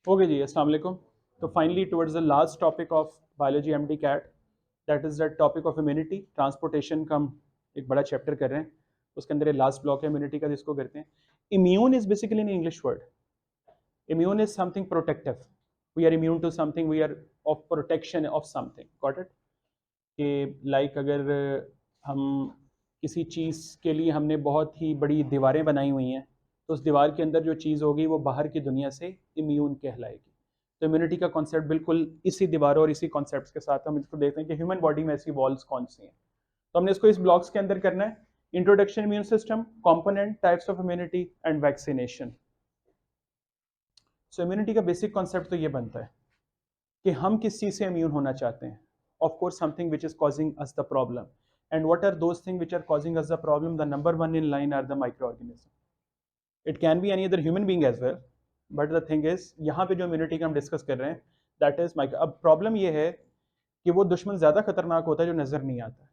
Okay जी, अस्सलाम वालेकुम। तो finally towards the last topic of biology MD CAT, that is the topic of immunity. Transportation का हम एक बड़ा चैप्टर कर रहे हैं, उसके अंदर ये लास्ट ब्लॉक है इम्यूनिटी का, जिसको करते हैं immune is basically in English word. Immune is something protective, we are immune to something, we are of protection of something, got it. कि लाइक अगर हम किसी चीज़ के लिए हमने बहुत ही बड़ी दीवारें बनाई हुई हैं, तो उस दीवार के अंदर जो चीज़ होगी वो बाहर की दुनिया से इम्यून कहलाएगी। तो इम्यूनिटी का कॉन्सेप्ट बिल्कुल इसी दीवारों और इसी कॉन्सेप्ट के साथ हम इसको देखते हैं कि ह्यूमन बॉडी में ऐसी वॉल्स कौन सी हैं। तो हमने इसको इस ब्लॉक्स के अंदर करना है। Introduction immune system, component, types of immunity and vaccination. So immunity का बेसिक कॉन्सेप्ट तो ये बनता है कि हम किस चीज़ से इम्यून होना चाहते हैं। Of course something which is causing us the problem, and what are those thing which are causing us the problem? The number one in line are the microorganism. It can be any other human being as well, but the thing is यहाँ पे जो immunity का हम discuss कर रहे हैं, that is micro. अब problem ये है कि वो दुश्मन ज़्यादा खतरनाक होता है जो नज़र नहीं आता है।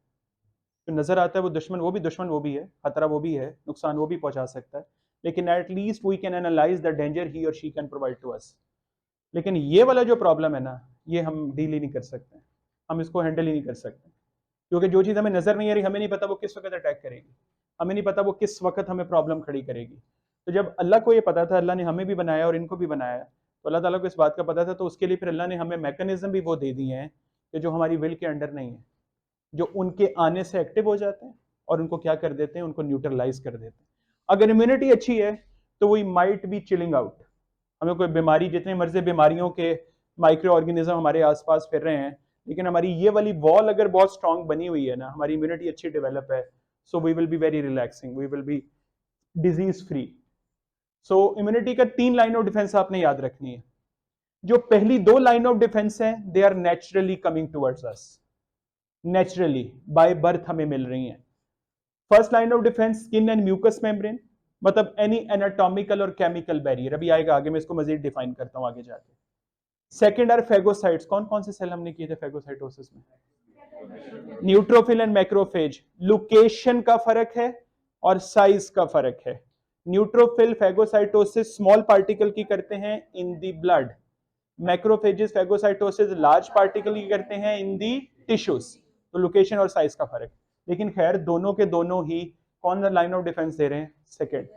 जो नज़र आता है वो दुश्मन, वो भी है, खतरा वो भी है, नुकसान वो भी पहुंचा सकता है, लेकिन at least we can analyse the danger ही और she can provide to us. लेकिन ये वाला जो प्रॉब्लम है ना, ये हम डील ही नहीं कर सकते, हम इसको हैंडल ही नहीं कर सकते, क्योंकि जो चीज़ हमें नज़र नहीं आ रही, हमें नहीं पता वो किस वक्त अटैक करेगी, हमें नहीं पता वो किस वक्त हमें प्रॉब्लम खड़ी करेगी। तो जब अल्लाह को ये पता था, अल्लाह ने हमें भी बनाया और इनको भी बनाया, तो अल्लाह ताला को इस बात का पता था, तो उसके लिए फिर अल्लाह ने हमें मैकेनिज्म भी वो दे दिए हैं कि जो हमारी विल के अंडर नहीं है, जो उनके आने से एक्टिव हो जाते हैं और उनको क्या कर देते हैं, उनको न्यूट्रलाइज कर देते हैं। अगर इम्यूनिटी अच्छी है तो we might be chilling out, हमें कोई बीमारी, जितने मर्जी बीमारियों के माइक्रो ऑर्गेनिज्म हमारे आसपास फिर रहे हैं, लेकिन हमारी ये वाली वॉल अगर बहुत स्ट्रांग बनी हुई है ना, हमारी इम्यूनिटी अच्छी डेवलप है, so we will be very relaxing, we will be disease free. सो इम्यूनिटी का 3 लाइन ऑफ डिफेंस आपने याद रखनी है। जो पहली 2 लाइन ऑफ डिफेंस है, they are naturally coming towards us, naturally by birth हमें मिल रही हैं। First line of defence skin and mucus membrane, मतलब एनी एनाटॉमिकल और केमिकल बैरियर, अभी आएगा आगे, मैं इसको मजीद डिफाइन करता हूं आगे जाके। सेकेंड आर फेगोसाइट्स, कौन कौन से सेल हमने किए थे फेगोसाइटोसिस में? Neutrophil and macrophage. लोकेशन का फर्क है और साइज का फर्क है। न्यूट्रोफिल फेगोसाइटोसिस स्मॉल पार्टिकल की करते हैं in the blood, macrophages phagocytosis large particle की करते हैं इन दी टिश्यूज। तो लोकेशन और साइज का फर्क, लेकिन खैर दोनों के दोनों ही कौन सा लाइन ऑफ डिफेंस दे रहे हैं? सेकेंड।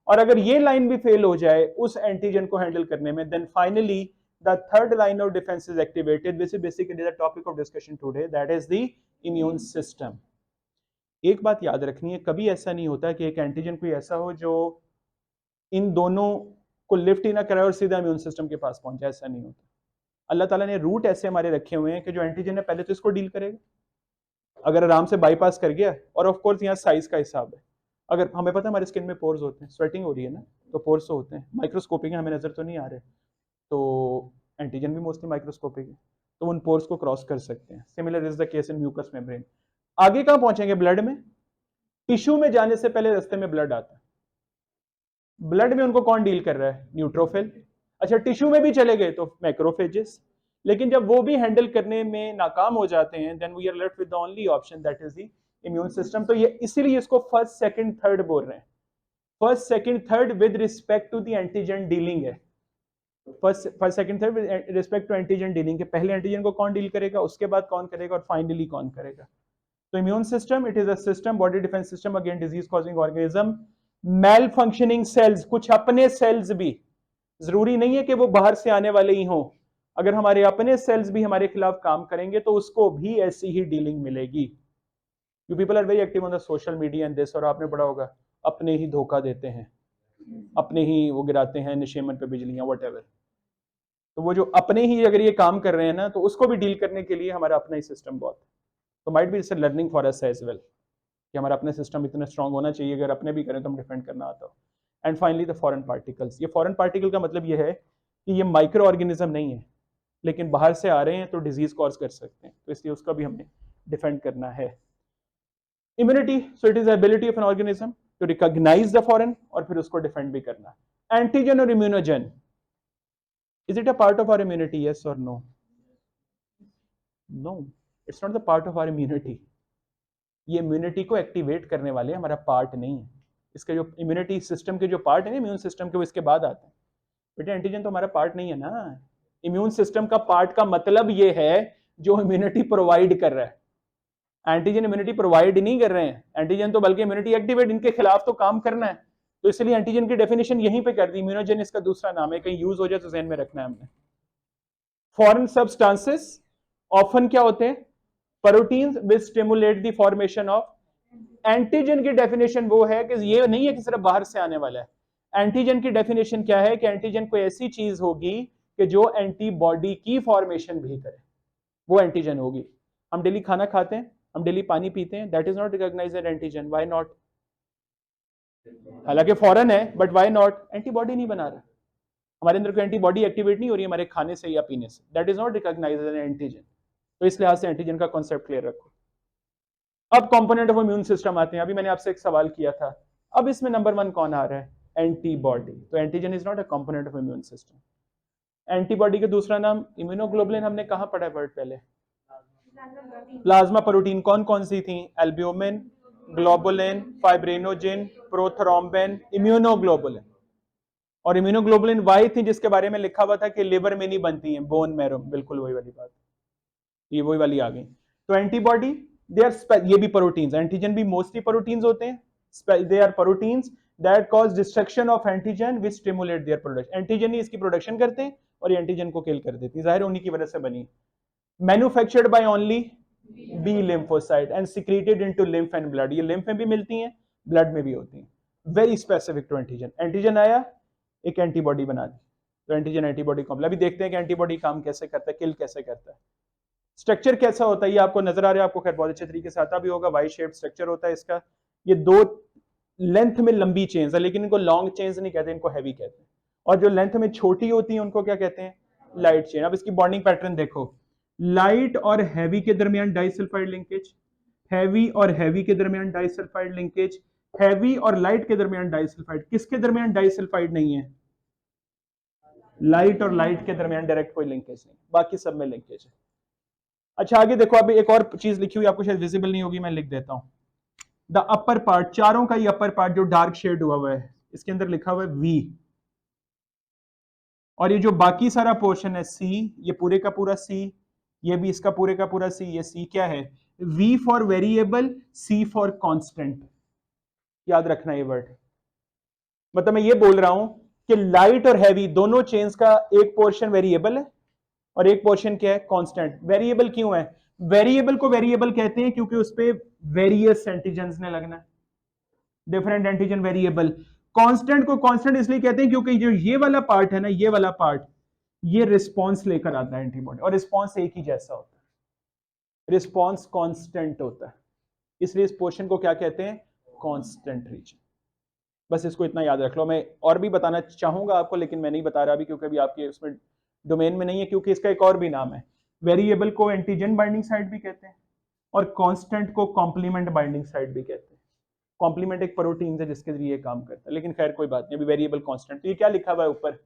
और अगर ये लाइन भी फेल हो जाए उस एंटीजन को हैंडल करने में, then finally the third line of defence is activated, which is basically the topic of discussion today, that is the immune system. एक बात याद रखनी है, कभी ऐसा नहीं होता कि एक एंटीजन कोई ऐसा हो जो इन दोनों को लिफ्ट ही ना कराए और सीधा इम्यून सिस्टम के पास पहुंच जाए, ऐसा नहीं होता। अल्लाह ताला ने रूट ऐसे हमारे रखे हुए हैं कि जो एंटीजन है पहले तो इसको डील करेगा, अगर आराम से बाईपास कर गया, और ऑफ कोर्स यहाँ साइज का हिसाब है। अगर हमें पता है हमारे स्किन में पोर्स होते हैं, स्वेटिंग हो रही है ना, तो पोर्स तो होते हैं, माइक्रोस्कोपिक है, हमें नजर तो नहीं आ रहे, तो एंटीजन भी मोस्टली माइक्रोस्कोपिक है, तो उन पोर्स को क्रॉस कर सकते हैं। Similar is the case in mucus membrane. आगे कहाँ पहुंचेंगे? ब्लड में। टिश्यू में जाने से पहले रास्ते में ब्लड आता है, ब्लड में उनको कौन डील कर रहा है? न्यूट्रोफिल। अच्छा, टिश्यू में भी चले गए तो मैक्रोफेजेस। लेकिन जब वो भी हैंडल करने में नाकाम हो जाते हैं, then we are left with the only option, that is the immune system. तो ये इसीलिए इसको फर्स्ट सेकंड थर्ड बोल रहे हैं। First second third with respect to the antigen dealing है। First second third with respect to antigen dealing के पहले एंटीजन को कौन डील करेगा, उसके बाद कौन करेगा, और फाइनली कौन करेगा। तो immune system, it is a system, body defence system against disease causing organism. Malfunctioning cells, कुछ अपने सेल्स भी, जरूरी नहीं है कि वो बाहर से आने वाले ही हों, अगर हमारे अपने सेल्स भी हमारे खिलाफ काम करेंगे तो उसको भी ऐसी ही डीलिंग मिलेगी। You people are very active on the social media and this, और आपने पढ़ा होगा अपने ही धोखा देते हैं, अपने ही वो गिराते हैं निशेमन पे बिजलियां, वट एवर। तो वो जो अपने ही अगर ये काम कर रहे हैं ना, तो उसको भी डील करने के लिए हमारा अपना ही सिस्टम बहुत है। तो might be it's learning for us as well कि हमारा अपना सिस्टम इतना स्ट्रांग होना चाहिए, अगर अपने भी करें तो हम डिफेंड करना आता हो। And finally the foreign particles. ये फॉरेन पार्टिकल का मतलब ये है कि ये माइक्रो ऑर्गेनिज्म नहीं है, लेकिन बाहर से आ रहे हैं तो डिजीज कॉज कर सकते हैं, तो इसलिए उसका भी हमें डिफेंड करना है। Immunity, so it is ability of an organism to recognise the foreign और फिर उसको डिफेंड भी करना। एंटीजन और immunogen, is it a part of our immunity? Yes और no? No, it's not the part of our immunity. ये immunity को activate करने वाले हमारा पार्ट नहीं है। इसके जो इम्यूनिटी सिस्टम के जो पार्ट है ना इम्यून सिस्टम के, वो इसके बाद आते हैं। बेटे एंटीजन तो हमारा पार्ट नहीं है ना, इम्यून सिस्टम का पार्ट का मतलब ये है जो इम्यूनिटी प्रोवाइड कर रहा है। एंटीजन इम्यूनिटी प्रोवाइड नहीं कर रहे हैं, एंटीजन तो बल्कि इम्यूनिटी एक्टिवेट, इनके खिलाफ तो काम करना है। तो इसलिए एंटीजन की डेफिनेशन यहीं पे कर दी, इम्यूनोजन इसका दूसरा नाम है, कहीं यूज हो जाए तो ध्यान में रखना है हमने। फॉरेन सब्सटेंसेस ऑफन क्या होते हैं, proteins which stimulate the formation of. Antigen की डेफिनेशन वो है कि ये नहीं है कि सिर्फ बाहर से आने वाला है। एंटीजन की डेफिनेशन क्या है कि एंटीजन कोई ऐसी चीज होगी कि जो एंटीबॉडी की फॉर्मेशन भी करे, वो एंटीजन होगी। हम डेली खाना खाते हैं, हम डेली पानी पीते हैं, that is not recognised as antigen. Why not? हालांकि फॉरेन है, बट व्हाई नॉट? एंटीबॉडी नहीं बना रहा, हमारे अंदर कोई एंटीबॉडी एक्टिवेट नहीं हो रही हमारे खाने से या पीने से, that is not recognised as antigen. तो इस लिहाज से एंटीजन का कॉन्सेप्ट क्लियर रखो। अब कंपोनेंट ऑफ इम्यून सिस्टम आते हैं। अभी मैंने आपसे एक सवाल किया था, अब इसमें नंबर 1 कौन आ रहा है? एंटीबॉडी। तो antigen is not a component of immune system. Antibody का दूसरा नाम इम्यूनोग्लोबुलिन, हमने कहां पढ़ा वर्ड पहले? प्लाज्मा प्रोटीन कौन कौन सी थी? Albumin, globulin, fibrinogen, prothrombin, immunoglobulin. और इम्यूनोग्लोबुलिन वाई थी जिसके बारे में लिखा हुआ था कि लिवर में नहीं बनती है, बोन मैरो, बिल्कुल वही वाली बात, ये वही वाली आ गई। तो एंटीबॉडी दे आर, ये भी प्रोटीन्स, एंटीजन भी मोस्टली प्रोटीन्स होते हैं, they are proteins that cause destruction of antigen which stimulate their production. Antigen ही इसकी प्रोडक्शन करते हैं और ये एंटीजन को किल कर देती है, जाहिर उन्हीं की वजह से बनी। Manufactured by only B lymphocyte and secreted into lymph and blood. ये लिम्फ में भी मिलती हैं, ब्लड में भी होती हैं, very specific to antigen. Antigen आया, एक एंटीबॉडी बना दी, तो एंटीजन एंटीबॉडी कॉम्प्लेक्स। अभी देखते हैं कि एंटीबॉडी काम कैसे करता है, किल कैसे करता है। स्ट्रक्चर कैसा होता है ये आपको नजर आ रहा है, आपको खैर बहुत अच्छे तरीके से आता भी होगा। वाई शेप स्ट्रक्चर होता है इसका। ये दो लेंथ में लंबी चेन्स है, लेकिन इनको लॉन्ग चेन्स नहीं कहते, इनको हैवी कहते हैं। और जो लेंथ में छोटी होती है उनको क्या कहते हैं? Light chain. अब इसकी बॉन्डिंग पैटर्न देखो, लाइट और हैवी के दरमियान डाइसल्फाइड लिंकेज, हैवी और हैवी के दरमियान डाइसल्फाइड लिंकेज, हैवी और लाइट के दरमियान डाइसल्फाइड। किसके दरमियान डाइसल्फाइड नहीं है? लाइट और लाइट के दरमियान डायरेक्ट कोई लिंकेज नहीं, बाकी सब में लिंकेज है। अच्छा आगे देखो, अभी एक और चीज लिखी हुई आपको शायद विजिबल नहीं होगी, मैं लिख देता हूं। द अपर पार्ट, चारों का ये अपर पार्ट जो डार्क शेड हुआ है, इसके अंदर लिखा हुआ है वी। और ये जो बाकी सारा पोर्शन है सी, ये पूरे का पूरा सी, ये भी इसका पूरे का पूरा सी, ये सी क्या है? V for variable, C for constant. याद रखना ये वर्ड। मतलब मैं ये बोल रहा हूं कि लाइट और हैवी दोनों चेन्स का एक पोर्शन वेरिएबल है और एक पोर्शन क्या है? कांस्टेंट। वेरिएबल क्यों है? वेरिएबल को वेरिएबल कहते हैं क्योंकि उस पे वेरियस एंटीजन्स ने लगना है, डिफरेंट एंटीजन वेरिएबल। कांस्टेंट को कांस्टेंट इसलिए कहते हैं क्योंकि जो ये वाला पार्ट है ना, ये वाला पार्ट, ये रिस्पॉन्स लेकर आता है एंटीबॉडी, और रिस्पॉन्स एक ही जैसा होता है, रिस्पॉन्स कांस्टेंट होता है, इसलिए इस पोर्शन को क्या कहते हैं? Constant region. बस इसको इतना याद रख लो। मैं और भी बताना चाहूंगा आपको, लेकिन मैं नहीं बता रहा अभी क्योंकि अभी आपके उसमें डोमेन में नहीं है, क्योंकि इसका एक और भी नाम है। वेरिएबल को एंटीजन बाइंडिंग साइट भी कहते हैं और कांस्टेंट को कॉम्प्लीमेंट बाइंडिंग साइट भी कहते हैं। कॉम्प्लीमेंट एक प्रोटीन है जिसके जरिए काम करता है, लेकिन खैर कोई बात नहीं, अभी वेरिएबल कांस्टेंट। तो ये क्या लिखा हुआ है ऊपर?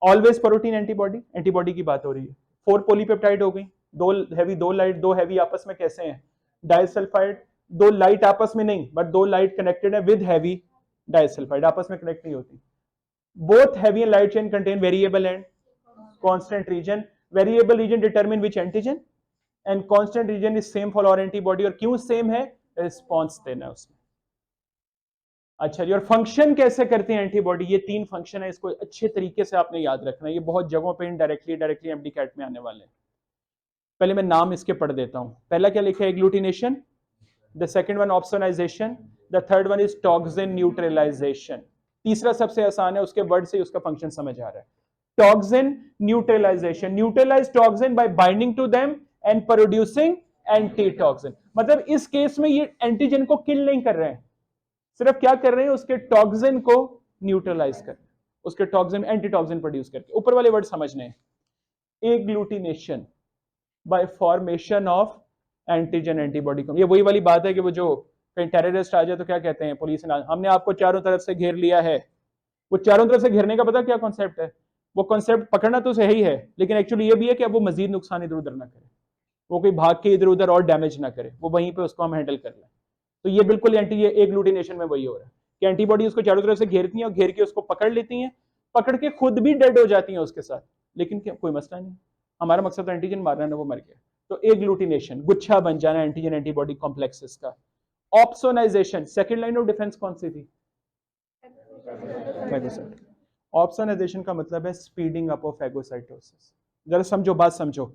ऑलवेज प्रोटीन एंटीबॉडी, एंटीबॉडी की बात हो रही है। 4 पॉलीपेप्टाइड हो गई, दो हैवी दो लाइट, दो हैवी आपस में कैसे हैं? डाइसल्फाइड। दो लाइट आपस में नहीं, बट दो लाइट कनेक्टेड है विद हैवी डाइसल्फाइड, आपस में कनेक्ट नहीं होती। Both heavy and light chain contain variable and constant region. Variable region determine which antigen and constant region is same for all antibody. और क्यों सेम है? Response देना उसमें। अच्छा जी, और फंक्शन कैसे करते हैं एंटीबॉडी? ये 3 फंक्शन है, इसको अच्छे तरीके से आपने याद रखना है, ये बहुत जगहों पे इनडायरेक्टली डायरेक्टली एमडीकैट में आने वाले हैं। पहले मैं नाम इसके पढ़ देता हूं। पहला क्या लिखा है? Agglutination, the second one opsonisation, the third one is toxin neutralisation. तीसरा सबसे आसान है, उसके वर्ड से उसका फंक्शन समझ आ रहा है। Toxin neutralisation, neutralise toxin by binding to them and producing antitoxin. मतलब इस केस में ये एंटीजन को किल नहीं कर रहे हैं, सिर्फ क्या कर रहे हैं? उसके टॉक्सिन को न्यूट्रलाइज कर, उसके टॉक्सिन एंटीटॉक्सिन प्रोड्यूस करके। ऊपर वाले वर्ड समझने हैं। Agglutination bye formation of antigen antibody. ये वही वाली बात है कि वो जो कहीं टेररिस्ट आ जाए तो क्या कहते हैं पुलिस ने? हमने आपको चारों तरफ से घेर लिया है। वो चारों तरफ से घेरने का पता क्या कॉन्सेप्ट है? वो कॉन्सेप्ट पकड़ना तो सही है, लेकिन एक्चुअली ये भी है कि अब वो मजीद नुकसान इधर उधर ना करे, वो कोई भाग के इधर उधर और डैमेज ना करे, वो वहीं पे उसको हम हैंडल कर लें। तो ये बिल्कुल एग्लूटिनेशन में वही हो रहा है कि एंटीबॉडी उसको चारों तरफ से घेरती हैं और घेर के उसको पकड़ लेती हैं पकड़ के खुद भी डेड हो जाती हैं उसके साथ, लेकिन क्या कोई मसला नहीं, हमारा मकसद तो एंटीजन मारना ना, वो मर गया। तो एग्लूटिनेशन, गुच्छा बन जाना एंटीजन एंटीबॉडी कॉम्प्लेक्सेस का। Opsonisation, second line of defence कौन सी थी? फैगोसाइट। ऑप्सोनाइजेशन का मतलब है स्पीडिंग अप ऑफ फैगोसाइटोसिस। जरा समझो, बात समझो।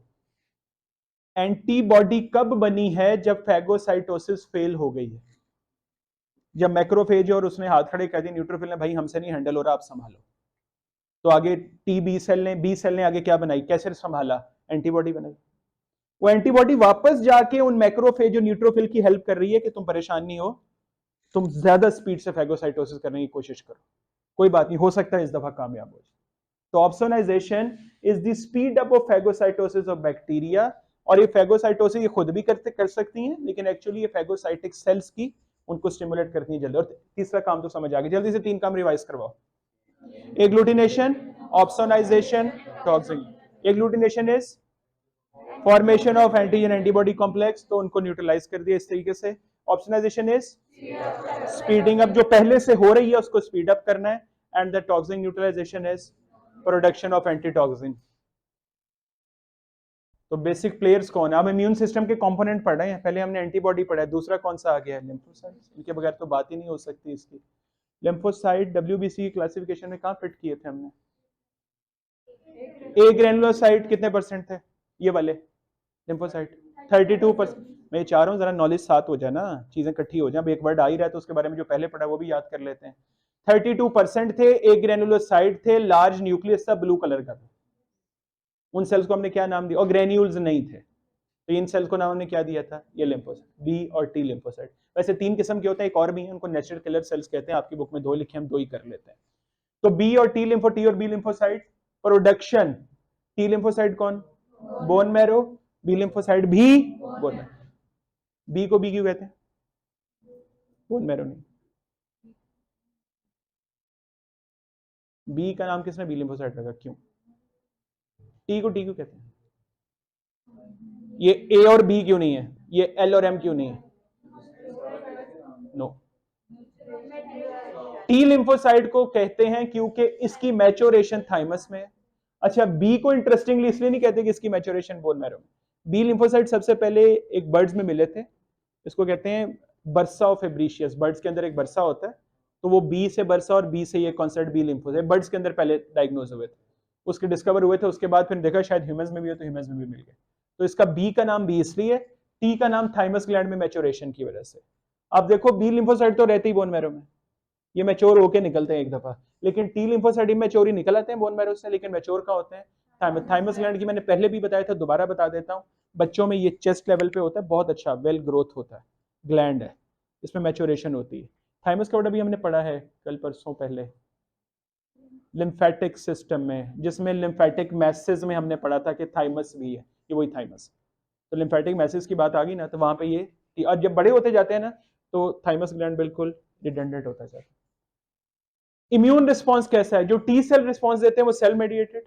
एंटीबॉडी कब बनी है? जब फैगोसाइटोसिस फेल हो गई है, जब मैक्रोफेज और उसने हाथ खड़े कर दिए न्यूट्रोफिल ने, भाई हमसे नहीं हैंडल हो रहा, आप संभालो। तो आगे टी बी सेल ने, बी सेल ने आगे क्या बनाई, कैसे संभाला? एंटीबॉडी बनाई। वो एंटीबॉडी वापस जाके उन मैक्रोफेज और न्यूट्रोफिल की हेल्प कर रही है कि तुम परेशान नहीं हो, तुम ज्यादा स्पीड से फैगोसाइटोसिस करने की कोशिश करो, कोई बात नहीं, हो सकता है इस दफा कामयाब हो जाए। तो opsonisation is the speed up of phagocytosis of bacteria. और ये फैगोसाइटोसिस ये खुद भी कर सकती हैं, लेकिन एक्चुअली ये फैगोसाइटिक सेल्स की उनको स्टिमुलेट करती है जल्दी। और तीसरा काम तो समझ आ गया, जल्दी से 3 काम रिवाइज करवाओ। Agglutination, opsonisation, toxin. Agglutination is formation of antigen antibody complex, तो उनको न्यूट्रलाइज कर दिया इस तरीके से। ऑप्सोनाइजेशन इज स्पीडिंग अप, जो पहले से हो रही है उसको स्पीड अप करना है। And the toxin neutralisation is production of antitoxin. तो बेसिक प्लेयर्स कौन है? अब इम्यून सिस्टम के कंपोनेंट पढ़ रहे हैं, पहले हमने एंटीबॉडी पढ़ा है, दूसरा कौन सा आ गया है? लिम्फोसाइट्स। इनके बगैर तो बात ही नहीं हो सकती इसकी। लिम्फोसाइट डब्ल्यूबीसी की क्लासिफिकेशन में कहां फिट किए थे हमने? ए ग्रेनुलोसाइट कितने परसेंट थे ये वाले लिम्फोसाइट? 32%। मैं चाह रहा हूँ जरा नॉलेज साथ हो जाए ना, चीजें इकट्ठी हो जाए। एक वर्ड आ ही रहा है तो उसके बारे में जो पहले पढ़ा वो भी याद कर लेते हैं। 32% थे, ए ग्रेनुलोसाइट थे, लार्ज न्यूक्लियस था, ब्लू कलर का था। उन सेल्स को हमने क्या नाम दिया? और ग्रेन्यूल्स नहीं थे, तो इन सेल्स को नाम हमने क्या दिया था? ये लिम्फोसाइट, बी और टी लिम्फोसाइट। वैसे 3 किस्म के होते हैं, एक और भी है, उनको नेचुरल किलर सेल्स कहते हैं। आपकी बुक में 2 लिखे, हम 2 ही कर लेते हैं। तो बी और टी लिम्फो, टी और B lymphocyte production. T lymphocyte कौन? Bone marrow. बी लिम्फोसाइट भी बोन मैरो। बी को बी क्यों कहते हैं? बोन मैरो नहीं। बी का नाम किसने बी लिम्फोसाइट रखा, क्यों? टी को टी क्यों कहते हैं? ये ए और बी क्यों नहीं है? ये एल और एम क्यों नहीं है? नो। टी लिम्फोसाइट को कहते हैं क्योंकि इसकी मैच्योरेशन थाइमस में है। अच्छा, बी को इंटरेस्टिंगली इसलिए नहीं कहते कि इसकी मैच्योरेशन बोन मैरो में। बी लिम्फोसाइट सबसे पहले एक बर्ड्स में मिले थे, इसको कहते हैं बर्सा ऑफ फेब्रिशियस। बर्ड्स के अंदर एक बर्सा होता है, तो वो बी से बर्सा और बी से ये कॉन्सेप्ट बी लिम्फोसाइट बर्ड्स के अंदर पहले डायग्नोज हुए थे, उसके डिस्कवर हुए थे। उसके बाद फिर देखा शायद ह्यूमंस में भी हो, तो ह्यूमंस में भी मिल गए। तो इसका बी का नाम बी इसलिए, टी का नाम थाइमस ग्लैंड में मैच्योरेशन की वजह से। अब देखो बी लिम्फोसाइट तो रहते ही बोन मैरो में, ये मैच्योर होके निकलते हैं एक दफा, लेकिन टी लिम्फोसाइट मैच्योर ही निकल आते हैं बोन मैरो से, लेकिन मैच्योर का होते हैं थाइमस ग्लैंड की। मैंने पहले भी बताया था, दोबारा बता देता हूँ। बच्चों में ये चेस्ट लेवल पे होता है, बहुत अच्छा वेल ग्रोथ होता है, ग्लैंड है, इसमें मैच्योरेशन होती है। थाइमस का वर्ड भी हमने पढ़ा है कल परसों पहले लिम्फेटिक सिस्टम में, जिसमें लिम्फेटिक मैसेज में हमने पढ़ा था कि थाइमस भी है, ये वही थाइमस। तो लिम्फेटिक मैसेज की बात आ गई ना, तो वहां पे ये, और जब बड़े होते जाते हैं ना, तो थाइमस ग्लैंड बिल्कुल रिडंडेंट होता जाता है। इम्यून रिस्पॉन्स कैसा है? जो टी सेल रिस्पॉन्स देते हैं वो सेल मेडिएटेड,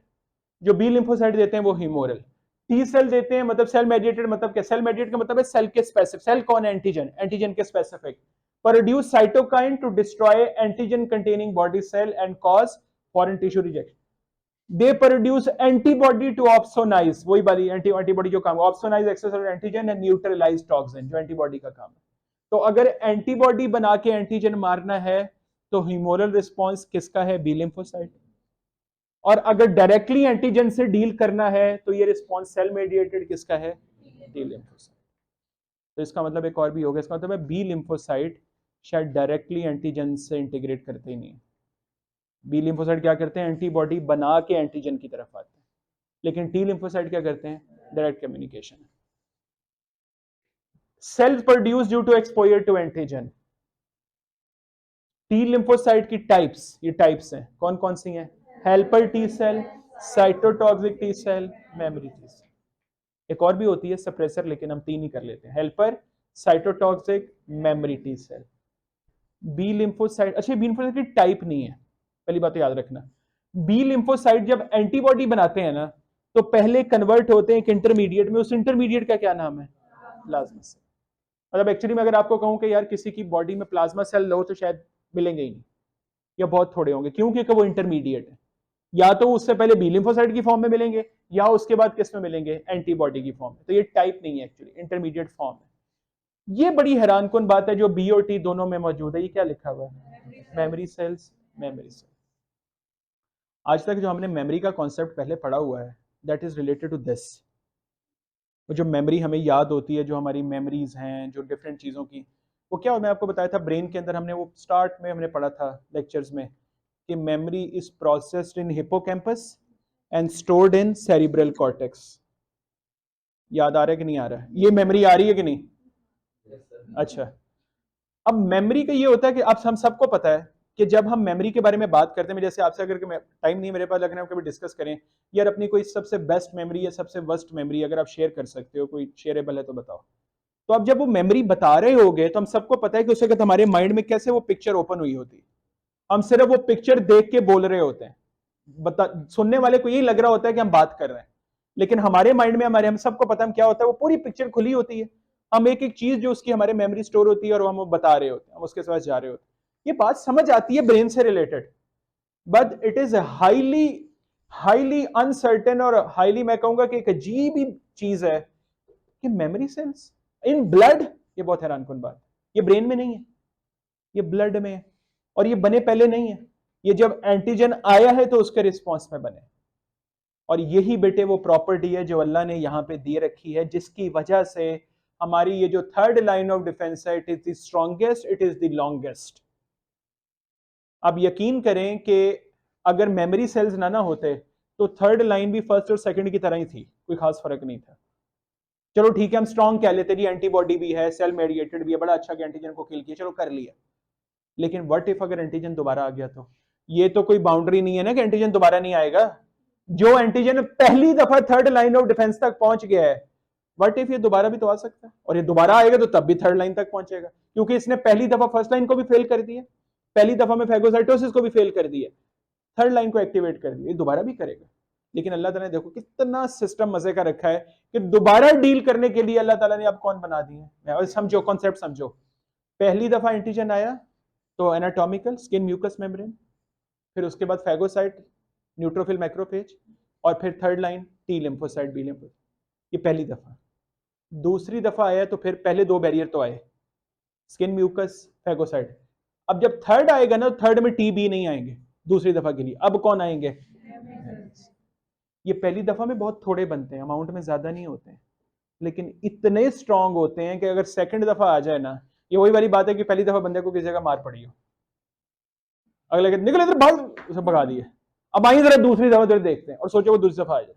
जो बी लिम्फोसाइट देते हैं वो ह्यूमोरल। टी सेल देते हैं मतलब सेल मेडिएटेड, मतलब क्या? सेल मेडिएटेड का मतलब है सेल के स्पेसिफिक। सेल कौन है? एंटीजन, एंटीजन के specific. Produce cytokine to destroy antigen containing body cell and cause foreign tissue rejection. They produce antibody to opsonise, वही वाली एंटीबॉडी जो काम, opsonise excess of antigen and neutralise toxin, जो antibody का काम है। तो अगर एंटीबॉडी बना के एंटीजन मारना है तो ह्यूमोरल रिस्पॉन्स किसका है? B lymphocyte. और अगर डायरेक्टली एंटीजन से डील करना है तो ये रिस्पॉन्स सेल मेडिएटेड किसका है? T lymphocyte. तो इसका मतलब एक और भी होगा, इसका मतलब है बी लिम्फोसाइट शायद डायरेक्टली एंटीजन से इंटीग्रेट करते ही नहीं। बी लिम्फोसाइट क्या करते हैं? एंटीबॉडी बना के एंटीजन की तरफ आते हैं, लेकिन टी लिम्फोसाइट क्या करते हैं? Direct communication. Cells produce due to exposure to antigen. T lymphocyte की टाइप्स, ये टाइप्स हैं, कौन कौन सी हैं? Helper T cell, cytotoxic T cell, memory T cell. एक और भी होती है सप्रेसर, लेकिन हम 3 ही कर लेते हैं, helper, cytotoxic, memory T cell. B lymphocyte, अच्छा बी लिम्फोसाइट की टाइप नहीं है, पहली बात याद रखना। बी लिम्फोसाइट जब एंटीबॉडी बनाते हैं ना, तो पहले कन्वर्ट होते हैं एक इंटरमीडिएट में, उस इंटरमीडिएट का क्या नाम है? Plasma cell. मतलब एक्चुअली में अगर आपको कहूं कि यार किसी की बॉडी में प्लाज्मा सेल लो, तो शायद मिलेंगे ही नहीं, या बहुत थोड़े होंगे, क्योंकि वो इंटरमीडिएट है। या तो उससे पहले बी लिम्फोसाइट की फॉर्म में मिलेंगे या उसके बाद किस में मिलेंगे, एंटीबॉडी की फॉर्म में। तो ये टाइप नहीं है एक्चुअली, इंटरमीडिएट फॉर्म है। ये बड़ी हैरानकुन बात है जो बी और टी दोनों में मौजूद है। ये क्या लिखा हुआ है, मेमोरी सेल्स, मेमोरी सेल्स। आज तक जो हमने मेमोरी का कॉन्सेप्ट पहले पढ़ा हुआ है that is related to this. जो मेमोरी हमें याद होती है, जो हमारी मेमोरीज हैं जो डिफरेंट चीज़ों की, वो क्या, मैं आपको बताया था ब्रेन के अंदर, हमने वो स्टार्ट में हमने पढ़ा था लेक्चर्स में कि memory is processed in hippocampus and stored in cerebral cortex. याद आ रहा है कि नहीं आ रहा है, ये मेमोरी आ रही है कि नहीं? अच्छा, अब मेमोरी का ये होता है कि अब हम सबको पता है कि जब हम मेमोरी के बारे में बात करते हैं, जैसे आपसे अगर टाइम नहीं मेरे पास, लगना है कभी डिस्कस करें यार अपनी कोई सबसे बेस्ट मेमोरी या सबसे वर्स्ट मेमोरी अगर आप शेयर कर सकते हो, कोई शेयरेबल है तो बताओ। तो अब जब वो मेमोरी बता रहे होगे तो हम सबको पता है कि उस वक्त हमारे माइंड में कैसे वो पिक्चर ओपन हुई होती है। हम सिर्फ वो पिक्चर देख के बोल रहे होते हैं, सुनने वाले को यही लग रहा होता है कि हम बात कर रहे हैं, लेकिन हमारे माइंड में हम सबको पता है क्या होता है, वो पूरी पिक्चर खुली होती है। हम एक एक चीज जो उसकी हमारे मेमोरी स्टोर होती है और हम वो बता रहे होते हैं, हम उसके साथ जा रहे होते हैं। ये बात समझ आती है ब्रेन से related, but it is highly highly uncertain और हाईली, मैं कहूंगा कि एक अजीब ही चीज है कि मेमोरी सेल्स इन ब्लड, ये बहुत हैरानकुन बात, ये ब्रेन में नहीं है, ये ब्लड में है। और ये बने पहले नहीं है, ये जब एंटीजन आया है तो उसके रिस्पॉन्स में बने। और यही बेटे वो प्रॉपर्टी है जो अल्लाह ने यहां पे दे रखी है, जिसकी वजह से हमारी ये जो थर्ड लाइन ऑफ डिफेंस है, it is the strongest, it is the longest. अब यकीन करें कि अगर मेमोरी सेल्स ना होते तो थर्ड लाइन भी फर्स्ट और सेकंड की तरह ही थी, कोई खास फर्क नहीं था। चलो ठीक है, हम स्ट्रॉन्ग कह लेते, एंटीबॉडी भी है, सेल मेडिएटेड भी है, बड़ा अच्छा कि एंटीजन को किल किया, चलो कर लिया। लेकिन व्हाट इफ अगर एंटीजन दोबारा आ गया तो? ये तो कोई बाउंड्री नहीं है ना कि एंटीजन दोबारा नहीं आएगा। जो एंटीजन पहली दफा थर्ड लाइन ऑफ डिफेंस तक पहुंच गया है, व्हाट इफ ये दोबारा भी तो आ सकता है, और ये दोबारा आएगा तो तब भी थर्ड लाइन तक पहुंचेगा, क्योंकि इसने पहली दफा फर्स्ट लाइन को भी फेल कर दिया, पहली दफा में फेगोसाइटोसिस को भी फेल कर दिया, थर्ड लाइन को एक्टिवेट कर दिया, ये दोबारा भी करेगा। लेकिन अल्लाह ताला ने देखो कितना सिस्टम मजे का रखा है कि दोबारा डील करने के लिए अल्लाह ताला ने अब कौन बना दिए हैं। समझो कॉन्सेप्ट समझो, पहली दफा एंटीजन आया तो एनाटॉमिकल स्किन म्यूकस मेम्ब्रेन, फिर उसके बाद फैगोसाइट, न्यूट्रोफिल मैक्रोफेज, और फिर third line T lymphocyte, B lymphocyte. ये पहली दफा। दूसरी दफा आया तो फिर पहले दो बैरियर तो आए, स्किन म्यूकस फैगोसाइट। अब जब थर्ड आएगा ना, थर्ड में टी बी नहीं आएंगे दूसरी दफा के लिए, अब कौन आएंगे? ये पहली दफा में बहुत थोड़े बनते हैं, अमाउंट में ज्यादा नहीं होते हैं, लेकिन इतने स्ट्रांग होते हैं कि अगर सेकंड दफा आ जाए ना, ये वही वाली बात है कि पहली दफा बंदे को किसी जगह मार पड़ी हो, अगले निकले इधर भाग, उसे भगा दिए, अब आई जरा दूसरी दफा इधर देखते हैं और सोचो वो दूसरी दफा आ जाए,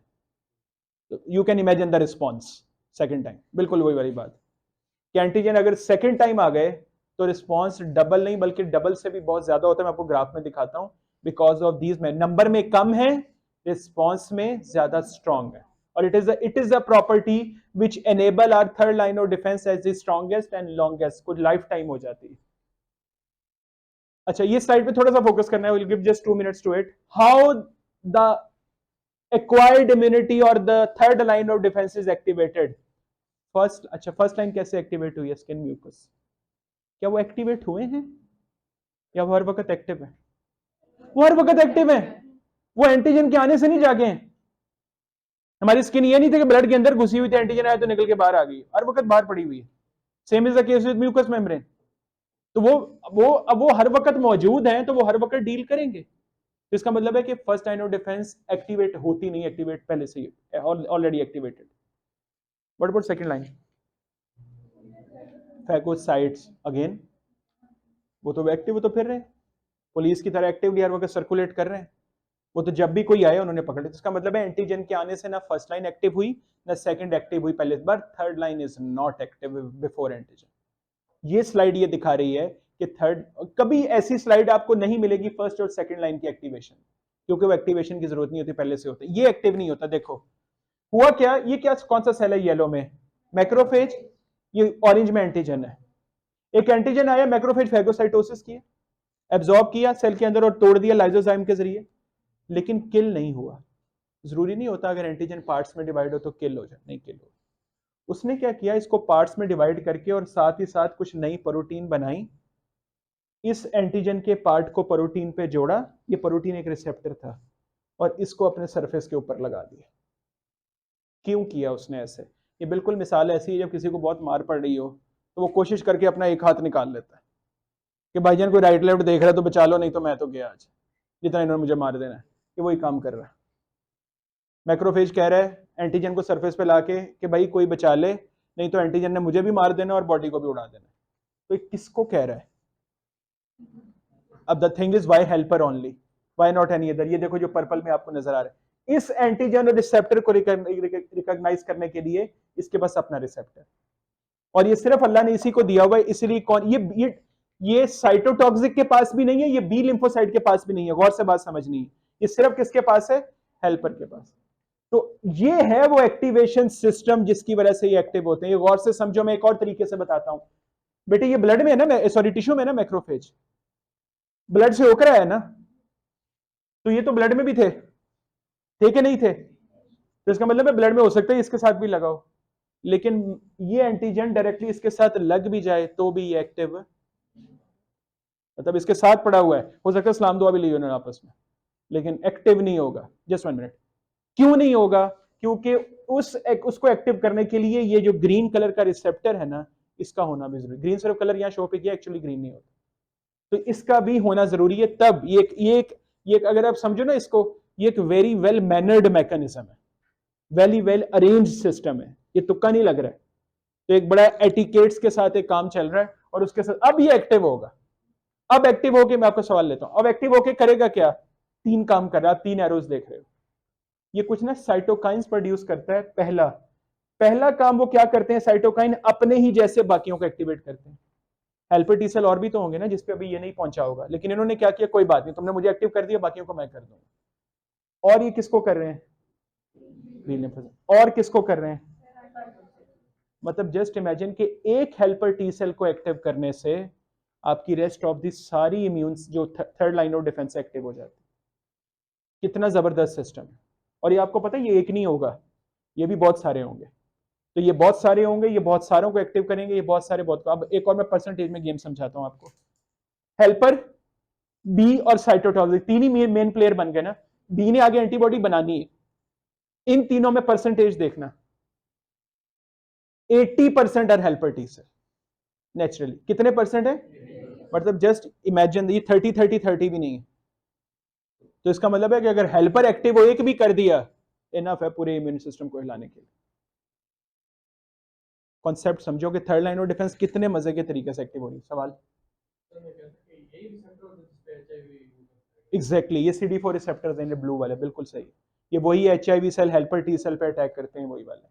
तो you can imagine the response second time. बिल्कुल वही वाली बात कि एंटीजन अगर सेकंड टाइम आ गए तो रिस्पॉन्स डबल नहीं बल्कि डबल से भी बहुत ज्यादा होता है। मैं आपको ग्राफ में दिखाता हूं, बिकॉज ऑफ दीज में नंबर में कम है, रिस्पॉन्स में ज्यादा स्ट्रॉन्ग है, और it is a property which enable our third line of defence as the strongest and longest, कुछ लाइफ टाइम हो जाती है। अच्छा, ये स्लाइड पे थोड़ा सा फोकस करना है, will give just 2 minutes to it, how the acquired immunity और the third line of defence is activated. First, अच्छा फर्स्ट लाइन कैसे एक्टिवेट हुई है, स्किन म्यूकस, क्या वो एक्टिवेट हुए हैं या वो हर वक्त एक्टिव है? वो हर वक्त एक्टिव है, वो एंटीजन के आने से नहीं जागे हैं। हमारी स्किन ये नहीं थी कि ब्लड के अंदर घुसी हुई थी, एंटीजन आया तो निकल के बाहर आ गई, हर वक्त बाहर पड़ी हुई है। Same is the case with mucus membrane. तो वो हर वक्त मौजूद हैं, तो वो हर वक्त डील करेंगे। तो इसका मतलब है कि first line of defence activate होती नहीं, एक्टिवेट पहले से ही already activated. What about second line? Phagocytes again, वो तो एक्टिव, वो तो फिर रहे पुलिस की तरह एक्टिवली हर वक्त सर्कुलेट कर रहे हैं, वो तो जब भी कोई आया उन्होंने पकड़ लिया। इसका मतलब है एंटीजन के आने से ना फर्स्ट लाइन एक्टिव हुई ना सेकंड एक्टिव हुई पहले बार, third line is not active before antigen. ये स्लाइड ये दिखा रही है कि थर्ड, कभी ऐसी स्लाइड आपको नहीं मिलेगी फर्स्ट और सेकंड लाइन की एक्टिवेशन, क्योंकि वो एक्टिवेशन की जरूरत नहीं होती, पहले से होता है, ये एक्टिव नहीं होता। देखो हुआ क्या, ये क्या कौन सा सेल है येलो में? मैक्रोफेज, ये ऑरेंज में एंटीजन है। एक एंटीजन आया, मैक्रोफेज फैगोसाइटोसिस किया, एब्जॉर्ब किया सेल के अंदर और तोड़ दिया लाइसोजाइम के जरिए, लेकिन किल नहीं हुआ। जरूरी नहीं होता अगर एंटीजन पार्ट्स में डिवाइड हो तो किल हो जाए, नहीं किल हो। उसने क्या किया, इसको पार्ट्स में डिवाइड करके और साथ ही साथ कुछ नई प्रोटीन बनाई, इस एंटीजन के पार्ट को प्रोटीन पे जोड़ा। ये प्रोटीन एक रिसेप्टर था, और इसको अपने सरफेस के ऊपर लगा दिया। क्यों किया उसने ऐसे? ये बिल्कुल मिसाल ऐसी है जब किसी को बहुत मार पड़ रही हो तो वो कोशिश करके अपना एक हाथ निकाल लेता है कि भाईजान कोई राइट लेफ्ट देख रहा है तो बचा लो, नहीं तो मैं तो गया आज, जितना इन्होंने मुझे मार देना है। ये वही काम कर रहा है। मैक्रोफेज कह रहा है एंटीजन को सरफेस पे लाके कि भाई कोई बचा ले, नहीं तो एंटीजन ने मुझे भी मार देना और बॉडी को भी उड़ा देना। तो ये किसको कह रहा है? अब the thing is why helper only, why not any other? ये देखो जो पर्पल में आपको नजर आ रहा है, इस एंटीजन और रिसेप्टर को रिकॉग्नाइज करने के लिए इसके पास अपना रिसेप्टर, और ये सिर्फ अल्लाह ने इसी को दिया हुआ है। इसलिए कौन ये साइटोटॉक्सिक के पास भी नहीं है, ये बी लिम्फोसाइट के पास भी नहीं है। गौर से बात समझनी है, ये सिर्फ किसके पास है? हेल्पर के पास। तो ये है वो एक्टिवेशन सिस्टम जिसकी वजह से ये एक्टिव होते हैं। ये गौर से समझो, मैं एक और तरीके से बताता हूं। बेटे ये ब्लड में है ना, सॉरी टिश्यू में ना मैक्रोफेज, ब्लड से होकर आया ना, तो ये तो ब्लड में भी थे कि नहीं थे? तो इसका मतलब है ब्लड में हो सकता है इसके साथ भी लगाओ, लेकिन ये एंटीजन डायरेक्टली इसके साथ लग भी जाए तो भी ये एक्टिव, मतलब इसके साथ पड़ा हुआ है, हो सकता है सलाम दुआ भी ली उन्होंने आपस में, लेकिन एक्टिव नहीं होगा। Just 1 minute. क्यों नहीं होगा? क्योंकि उसको एक्टिव करने के लिए ये जो ग्रीन कलर का रिसेप्टर है ना, इसका होना भी जरूरी। ग्रीन सिर्फ कलर यहां शो पे किया, एक्चुअली ग्रीन नहीं होता, तो इसका भी होना जरूरी है। तब ये अगर आप समझो ना इसको, ये एक वेरी वेल मैनर्ड मैकेनिज्म है, वेरी वेल अरेंज सिस्टम है, ये तुक्का नहीं लग रहा है। तो एक बड़ा एटिकेट्स के साथ एक काम चल रहा है, और उसके साथ अब ये एक्टिव होगा। अब एक्टिव होके मैं आपको सवाल लेता हूं, अब एक्टिव होके करेगा क्या? 3 काम कर रहा है, 3 एरोज देख रहे हो। ये कुछ ना साइटोकाइंस प्रोड्यूस करता है। पहला काम वो क्या करते हैं? साइटोकाइन अपने ही जैसे बाकियों को एक्टिवेट करते हैं। हेल्पर टी सेल और भी तो होंगे ना जिसपे अभी ये नहीं पहुंचा होगा, लेकिन इन्होंने क्या किया, कोई बात नहीं, तुमने मुझे एक्टिव कर दिया, बाकियों को मैं कर दूंगा। और ये किसको कर रहे हैं? और किसको कर रहे हैं? मतलब जस्ट इमेजिन कि एक हेल्पर टी सेल को एक्टिव करने से आपकी रेस्ट ऑफ दी सारी इम्यून जो third line of defence active हो जाती है। कितना जबरदस्त सिस्टम है। और ये आपको पता है ये एक नहीं होगा, ये भी बहुत सारे होंगे। तो ये बहुत सारे होंगे, ये बहुत सारों को एक्टिव करेंगे, ये बहुत सारे बहुत। अब एक और मैं परसेंटेज में गेम समझाता हूं आपको। हेल्पर बी और साइटोटॉक्सिक तीन ही मेन प्लेयर बन गए ना। बी ने आगे एंटीबॉडी बनानी है, इन तीनों में परसेंटेज देखना। 80% are helper T cell naturally. कितने परसेंट है? मतलब जस्ट इमेजिन, ये 30-30-30 भी नहीं है। तो इसका मतलब है कि अगर हेल्पर एक्टिव हो एक भी कर दिया, इनफ है पूरे इम्यून सिस्टम को हिलाने के लिए। कॉन्सेप्ट समझो कि थर्ड लाइन ऑफ डिफेंस कितने मजे के तरीके से एक्टिव हो रही है। सवाल? एग्जैक्टली, ये CD4 रिसेप्टर्स हैं ब्लू वाले, बिल्कुल सही। ये वही HIV cell helper T cell पे अटैक करते हैं, वही वाले।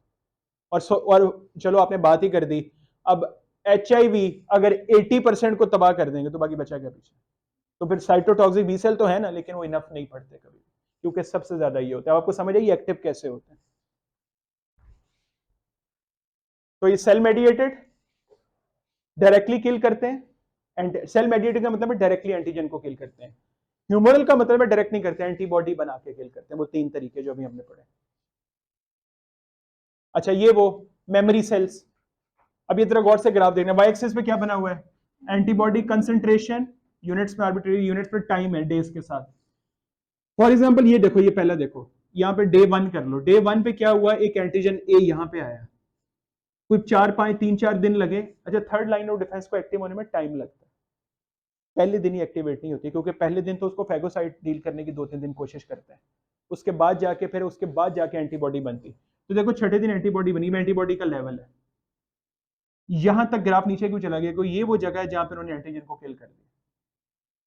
और चलो आपने बात ही कर दी। अब HIV अगर 80% को तबाह कर देंगे तो बाकी बचा क्या पीछे? तो फिर साइटोटॉक्सिक बी सेल तो है ना, लेकिन वो इनफ नहीं पड़ते कभी, क्योंकि सबसे ज्यादा ये होता है। आपको समझ आई एक्टिव कैसे होते हैं? तो ये सेल मेडिएटेड डायरेक्टली किल करते हैं, एंड सेल मेडिएटेड का मतलब है डायरेक्टली एंटीजन को किल करते हैं। ह्यूमरल का मतलब है डायरेक्ट नहीं करते, एंटीबॉडी बना के किल करते हैं। वो 3 तरीके जो अभी हमने पढ़े। अच्छा ये वो मेमोरी सेल्स। अब ये तरह गौर से ग्राफ देखना, वाई एक्सिस पे क्या बना हुआ है? एंटीबॉडी कंसंट्रेशन यूनिट्स में, आर्बिट्रेरी यूनिट्स पे टाइम है डेज के साथ। फॉर एग्जांपल ये देखो, ये पहला देखो, यहाँ पे डे 1 कर लो। डे 1 पे क्या हुआ? एक एंटीजन ए यहाँ पे आया, कुछ 3-4 दिन लगे। अच्छा, थर्ड लाइन ऑफ डिफेंस को एक्टिव होने में टाइम लगता है। पहले दिन ही एक्टिवेट नहीं होती, क्योंकि पहले दिन तो उसको फैगोसाइट डील करने की 2-3 दिन कोशिश करता है, उसके बाद जाके एंटीबॉडी बनती। तो देखो छठे दिन एंटीबॉडी बनी, एंटीबॉडी का लेवल है। यहां तक ग्राफ नीचे क्यों चला गया? क्योंकि ये वो जगह है जहां पर उन्होंने एंटीजन को किल कर दिया।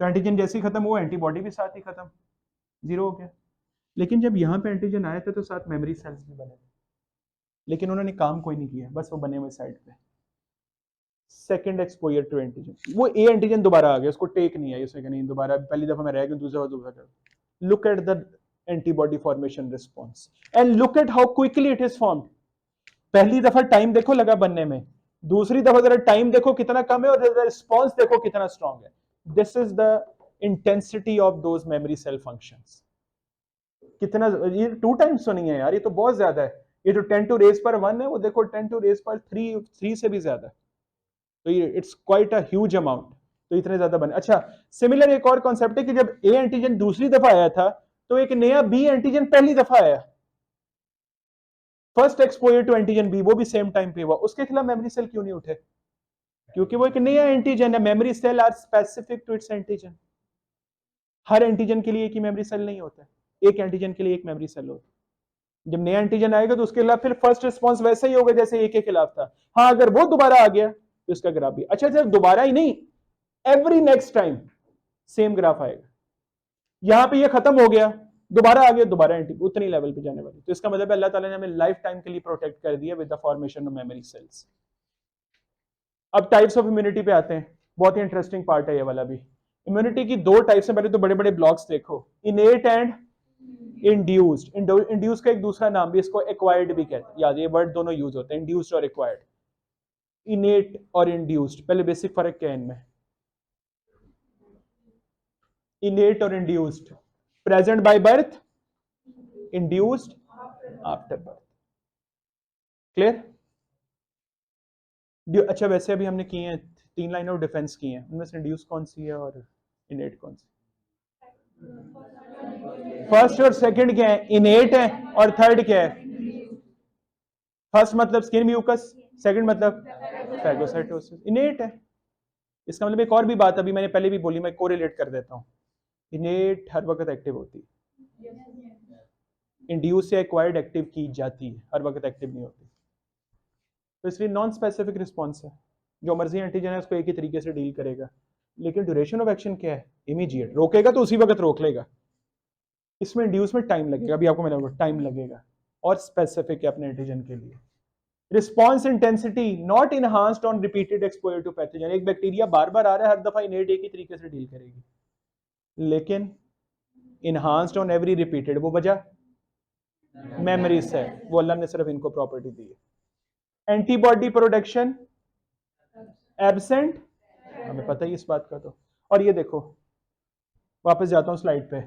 तो एंटीजन जैसे ही खत्म हुआ, एंटीबॉडी भी साथ ही खत्म, जीरो हो गया। लेकिन जब यहाँ पे एंटीजन आया था तो साथ मेमोरी सेल्स भी बने थे, लेकिन उन्होंने काम कोई नहीं किया, बस वो बने हुए साइड पे। सेकंड एक्सपोजर टू एंटीजन, वो ए एंटीजन दोबारा आ गया, उसको टेक नहीं आई, उसने कहा नहीं दोबारा, पहली दफा मैं रह गया, दूसरा कर। Look at the antibody formation response and look at how quickly it is formed. पहली दफा टाइम देखो लगा बनने में, दूसरी दफा जरा टाइम देखो कितना कम है, और रिस्पॉन्स देखो कितना स्ट्रॉन्ग है। This is the intensity of those memory cell functions. कितना, ये 2 टाइम्स तो नहीं है यार, ये तो बहुत ज्यादा है। ये तो 10⁻⁻⁴ है, वो देखो 10⁻3 से भी ज्यादा। तो ये it's quite a huge amount. तो इतने ज्यादा बने। अच्छा, सिमिलर एक और कॉन्सेप्ट है कि जब ए एंटीजन दूसरी दफा आया था तो एक नया बी एंटीजन पहली दफा आया, first exposure to antigen B, वो भी सेम टाइम पे हुआ, उसके खिलाफ मेमोरी सेल क्यों नहीं उठे? क्योंकि वो एक नया एंटीजन है। Memory cell are specific to its antigen. हर एंटीजन के लिए एक ही मेमोरी सेल नहीं होता, एक एंटीजन के लिए एक मेमोरी सेल होता है। जब नया एंटीजन आएगा तो उसके खिलाफ फिर फर्स्ट रिस्पॉन्स वैसा ही होगा जैसे ए के खिलाफ था। हाँ, अगर वो दोबारा आ गया तो इसका ग्राफ भी अच्छा, जब दोबारा ही नहीं, every next time same graph आएगा। यहां पे ये खत्म हो गया, दोबारा आ गया, दोबारा एंटी उतनी लेवल पे जाने वाली। तो इसका मतलब अल्लाह ताला ने हमें लाइफ टाइम के लिए प्रोटेक्ट कर दिया with the formation of memory cells. अब टाइप्स ऑफ इम्यूनिटी पे आते हैं, बहुत ही इंटरेस्टिंग पार्ट है ये वाला भी। इम्यूनिटी की दो टाइप्स हैं, पहले तो बड़े बड़े ब्लॉक्स देखो, इनेट एंड इंड्यूस्ड। इंड्यूस का एक दूसरा नाम भी इसको एक्वायर्ड भी कहते हैं, याद, ये वर्ड दोनों यूज होते हैं, इंड्यूस्ड और एक्वायर्ड। इनेट और इंड्यूस्ड, पहले बेसिक फर्क क्या है इनमें? इनेट और induced, present by birth, induced after birth. Clear? अच्छा, वैसे अभी हमने किए हैं 3 लाइन ऑफ डिफेंस की हैं, उनमें से इंड्यूस कौन सी है और इनेट कौन सी? फर्स्ट और सेकंड क्या है? इनेट है, और थर्ड क्या है? फर्स्ट मतलब स्किन म्यूकस, सेकंड मतलब फैगोसाइटोसिस, इनेट है। इसका मतलब एक और भी बात अभी मैंने पहले भी बोली, मैं कोरिलेट कर देता हूं। इनेट हर वक्त एक्टिव होती है, इंड्यूस या एक्वायर्ड एक्टिव की जाती है, हर वक्त एक्टिव नहीं होती। तो इसलिए नॉन स्पेसिफिक रिस्पॉन्स है, जो मर्जी एंटीजन है उसको एक ही तरीके से डील करेगा। लेकिन ड्यूरेशन ऑफ एक्शन क्या है? इमीडिएट, रोकेगा तो उसी वक्त रोक लेगा। इसमें इंड्यूस में टाइम लगेगा, अभी आपको मिलेगा टाइम लगेगा, और स्पेसिफिक है अपने एंटीजन के लिए। Response intensity not enhanced on repeated exposure to pathogen. एक बैक्टीरिया बार बार आ रहा है, हर दफा इनेट एक ही तरीके से डील करेगी, लेकिन इनहांस्ड ऑन एवरी रिपीटेड, वो वजह मेमोरी से, वो अल्लाह ने सिर्फ इनको प्रॉपर्टी दी है। एंटीबॉडी प्रोडक्शन एब्सेंट, हमें पता ही इस बात का तो। और ये देखो, वापस जाता हूं स्लाइड पे,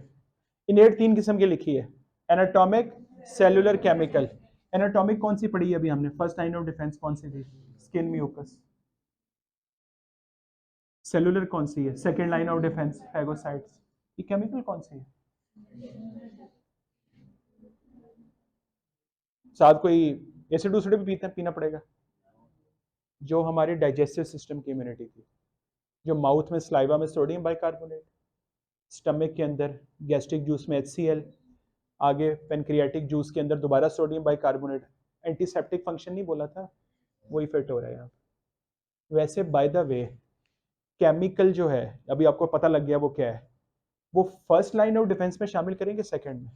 इनेट 3 किस्म की लिखी है, एनाटॉमिक, सेलुलर, केमिकल। एनाटॉमिक कौन सी पढ़ी अभी हमने? फर्स्ट लाइन ऑफ डिफेंस कौन सी थी? Skin mucus. सेलुलर कौन सी है? Second line of defence phagocytes. ये केमिकल कौन सी है? साथ कोई एसिड उसिड भी पीना पड़ेगा, जो हमारे डाइजेस्टिव सिस्टम की इम्यूनिटी थी, जो माउथ में स्लाइवा में सोडियम बाइकार्बोनेट, स्टमक के अंदर गैस्ट्रिक जूस में HCl, आगे पेनक्रियाटिक जूस के अंदर दोबारा सोडियम बाइकार्बोनेट। एंटीसेप्टिक फंक्शन नहीं बोला था, वही फिट हो रहा है यहाँ। वैसे बाय द वे केमिकल जो है, अभी आपको पता लग गया वो क्या है, वो फर्स्ट लाइन ऑफ डिफेंस में शामिल करेंगे, सेकंड में?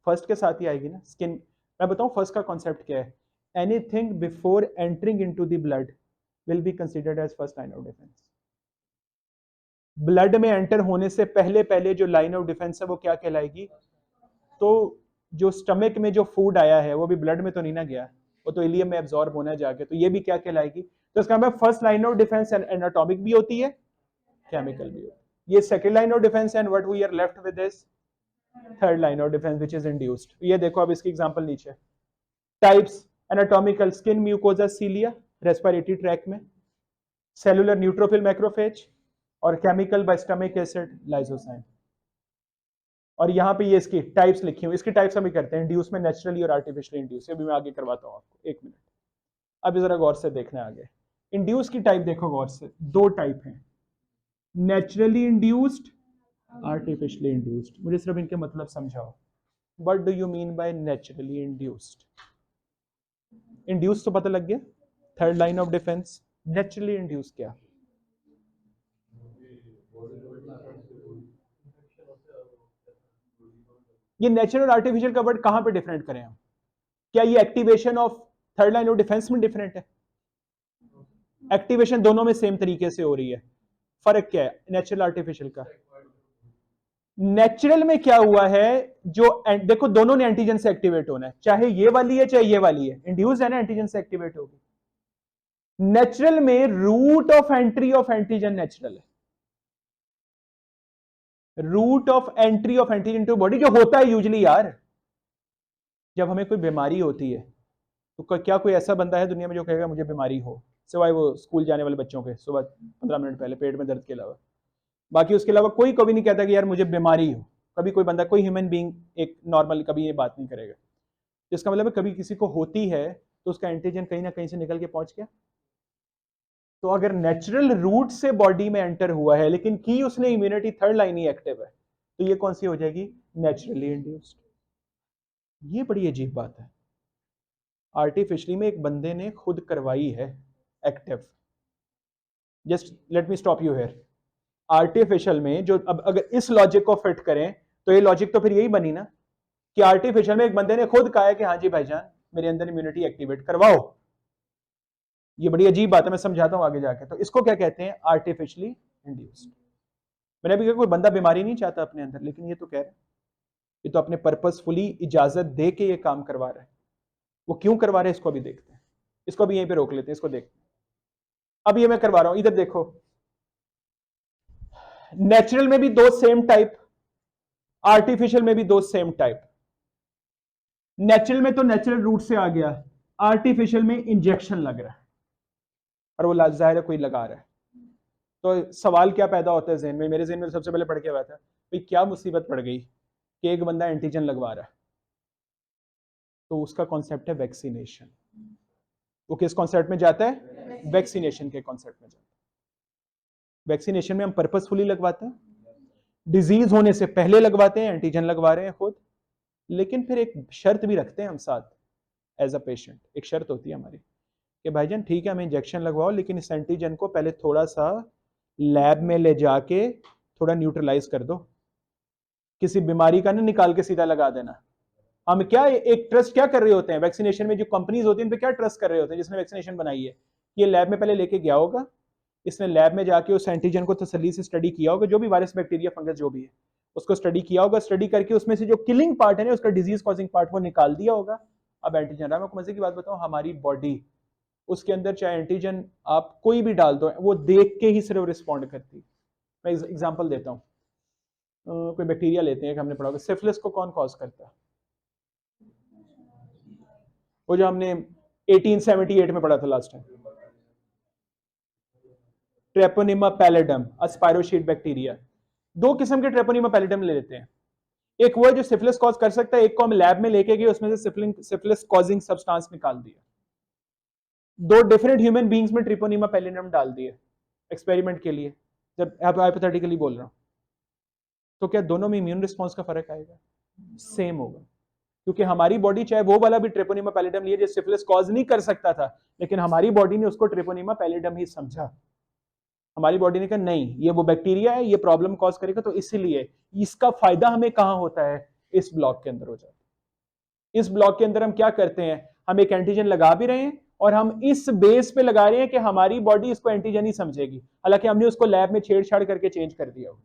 फर्स्ट के साथ ही आएगी ना। स्किन, मैं बताऊं फर्स्ट का कॉन्सेप्ट क्या है? Anything before entering into the blood will be considered as first line of defence. Blood में एंटर होने से पहले पहले जो लाइन ऑफ डिफेंस है वो क्या कहलाएगी? तो जो स्टमक में जो फूड आया है वो भी ब्लड में तो नहीं ना गया, वो तो इलियम में एब्जॉर्ब होना जाके, तो ये भी क्या कहलाएगी? तो इसका मतलब first line of defence anatomic भी होती है, केमिकल भी होती है। ये second line of defence, and what we are left with is third line of defence which is induced. ये देखो अब इसकी एग्जांपल नीचे, types anatomical, skin mucosa cilia respiratory tract में, सेलुलर न्यूट्रोफिल मैक्रोफेज, और chemical by stomach acid lysozyme. और यहाँ पे ये इसकी टाइप्स लिखी हुई, इसकी टाइप्स हम भी करते हैं, इंड्यूस में नेचुरली और आर्टिफिशियली इंड्यूस, ये भी मैं आगे करवाता हूँ आपको, एक मिनट। अब जरा गौर से देखना है आगे, इंड्यूस की टाइप देखो गौर से, दो टाइप हैं, नेचुरली इंड्यूस्ड, आर्टिफिशियली इंड्यूस्ड। मुझे सिर्फ इनके मतलब समझाओ, what do you mean by naturally induced? Induce तो पता लग गया, third line of defence. Naturally induce क्या? ये नेचुरल आर्टिफिशियल का वर्ड कहां पे डिफरेंट करें हम? क्या ये activation of third line of defence में डिफरेंट है? एक्टिवेशन दोनों में सेम तरीके से हो रही है, फर्क क्या है नेचुरल आर्टिफिशियल का? नेचुरल में क्या हुआ है, जो देखो दोनों ने एंटीजन से एक्टिवेट होना है, चाहे ये वाली है चाहे ये वाली है, इंड्यूस है ना, एंटीजन से एक्टिवेट होगी। नेचुरल में route of entry of antigen natural है, route of entry of antigen to body जो होता है यूजुअली यार, जब हमें कोई बीमारी होती है तो क्या कोई ऐसा बंदा है दुनिया में जो कहेगा मुझे बीमारी हो, सिवाय वो स्कूल जाने वाले बच्चों के सुबह 15 मिनट पहले पेट में दर्द के अलावा, बाकी उसके अलावा कोई कभी नहीं कहता कि यार मुझे बीमारी हो। कभी कोई बंदा, कोई ह्यूमन बीइंग एक नॉर्मल कभी ये बात नहीं करेगा। इसका मतलब है कभी किसी को होती है तो उसका एंटीजन कहीं ना कहीं से निकल के पहुंच गया। तो अगर नेचुरल रूट से बॉडी में एंटर हुआ है लेकिन की उसने इम्यूनिटी थर्ड लाइन ही एक्टिव है, तो ये कौन सी हो जाएगी? Naturally induced. ये बड़ी अजीब बात है। आर्टिफिशियली में एक बंदे ने खुद करवाई है active. Just let me stop you here. Artificial में जो, अब अगर इस लॉजिक को फिट करें तो ये लॉजिक तो फिर यही बनी ना कि आर्टिफिशियल में एक बंदे ने खुद कहा है कि हाँ जी भाईजान मेरे अंदर इम्यूनिटी एक्टिवेट करवाओ। ये बड़ी अजीब बात है, मैं समझाता हूं आगे जाके। तो इसको क्या कहते हैं? Artificially induced. मैंने भी कहा कोई बंदा बीमारी नहीं चाहता अपने अंदर, लेकिन ये तो कह रहा है, ये तो अपने पर्पसफुली इजाजत दे के ये काम करवा रहा है। वो क्यों करवा रहे हैं इसको भी देखते हैं, इसको भी यहीं पे रोक लेते हैं, इसको देखते हैं। अब ये मैं करवा रहा हूं, इधर देखो। नेचुरल में भी दो सेम टाइप, आर्टिफिशियल में भी दो सेम टाइप। नेचुरल में तो नेचुरल रूट से आ गया, आर्टिफिशियल में इंजेक्शन लग रहा है और वो जाहिर है कोई लगा रहा है। तो सवाल क्या पैदा होता है ज़हन में? मेरे ज़हन में सबसे पहले पढ़ के आया था, भाई क्या मुसीबत पड़ गई कि एक बंदा एंटीजन लगवा रहा है। तो उसका कॉन्सेप्ट है वैक्सीनेशन। वो किस कॉन्सेप्ट में जाता है? वैक्सीनेशन के कॉन्सेप्ट में जाता है। वैक्सीनेशन में हम पर्पसफुली लगवाते हैं, डिजीज होने से पहले लगवाते हैं, एंटीजन लगवा रहे हैं खुद, लेकिन फिर एक शर्त भी रखते हैं हम साथ एज अ पेशेंट। एक शर्त होती है हमारी कि भाईजान ठीक है हमें इंजेक्शन लगवाओ, लेकिन इस एंटीजन को पहले थोड़ा सा लैब में ले जाके थोड़ा न्यूट्रलाइज कर दो, किसी बीमारी का ना निकाल के सीधा लगा देना। हम क्या एक ट्रस्ट क्या कर रहे होते हैं वैक्सीनेशन में, जो कंपनीज होती हैं इन पे क्या ट्रस्ट कर रहे होते हैं? जिसने वैक्सीनेशन बनाई है ये लैब में पहले लेके गया होगा, इसने लैब में जाके उस एंटीजन को तसल्ली से स्टडी किया होगा, जो भी वायरस बैक्टीरिया फंगस जो भी है उसको स्टडी किया होगा, स्टडी करके उसमें से जो किलिंग पार्ट है ना, उसका डिजीज कॉजिंग पार्ट वो निकाल दिया होगा। अब एंटीजन रहा, मैं आपको मजे की बात बताऊं, हमारी बॉडी उसके अंदर चाहे एंटीजन आप कोई भी डाल दो, वो देख के ही सिर्फ रिस्पॉन्ड करती है। मैं एग्जांपल देता हूं, कोई बैक्टीरिया लेते हैं कि हमने पढ़ा होगा, सिफिलिस को कौन कॉज करता है? वो जो हमने 1878 में पढ़ा था last time, Treponema pallidum, spirochete bacteria. दो किस्म के ट्रेपोनिमा पैलिडम ले लेते हैं, एक वो है जो सिफिलिस कॉज कर सकता है, एक को हम लैब में लेके गए उसमें से सिफिलिस कॉजिंग सब्सटेंस निकाल दिया। दो डिफरेंट ह्यूमन बीइंग्स में ट्रिपोनिमा पैलिडम डाल दिए एक्सपेरिमेंट के लिए, जब हाइपोथेटिकली बोल रहा हूं, तो क्या दोनों में इम्यून रिस्पॉन्स का फर्क आएगा? सेम होगा, क्योंकि हमारी बॉडी चाहे वो वाला भी ट्रिपोनिमा पैलिडम लिए जो सिफिलिस कॉज नहीं कर सकता था, लेकिन हमारी बॉडी ने उसको ट्रिपोनिमा पैलिडम ही समझा। हमारी बॉडी ने कहा नहीं ये वो बैक्टीरिया है, ये प्रॉब्लम कॉज करेगा, तो इसीलिए इसका फायदा हमें कहां होता है? इस ब्लॉक के अंदर हो जाता है। इस ब्लॉक के अंदर हम क्या करते हैं? हम एक एंटीजन लगा भी रहे हैं और हम इस बेस पे लगा रहे हैं कि हमारी बॉडी इसको एंटीजन ही समझेगी, हालांकि हमने उसको लैब में छेड़छाड़ करके चेंज कर दिया हो,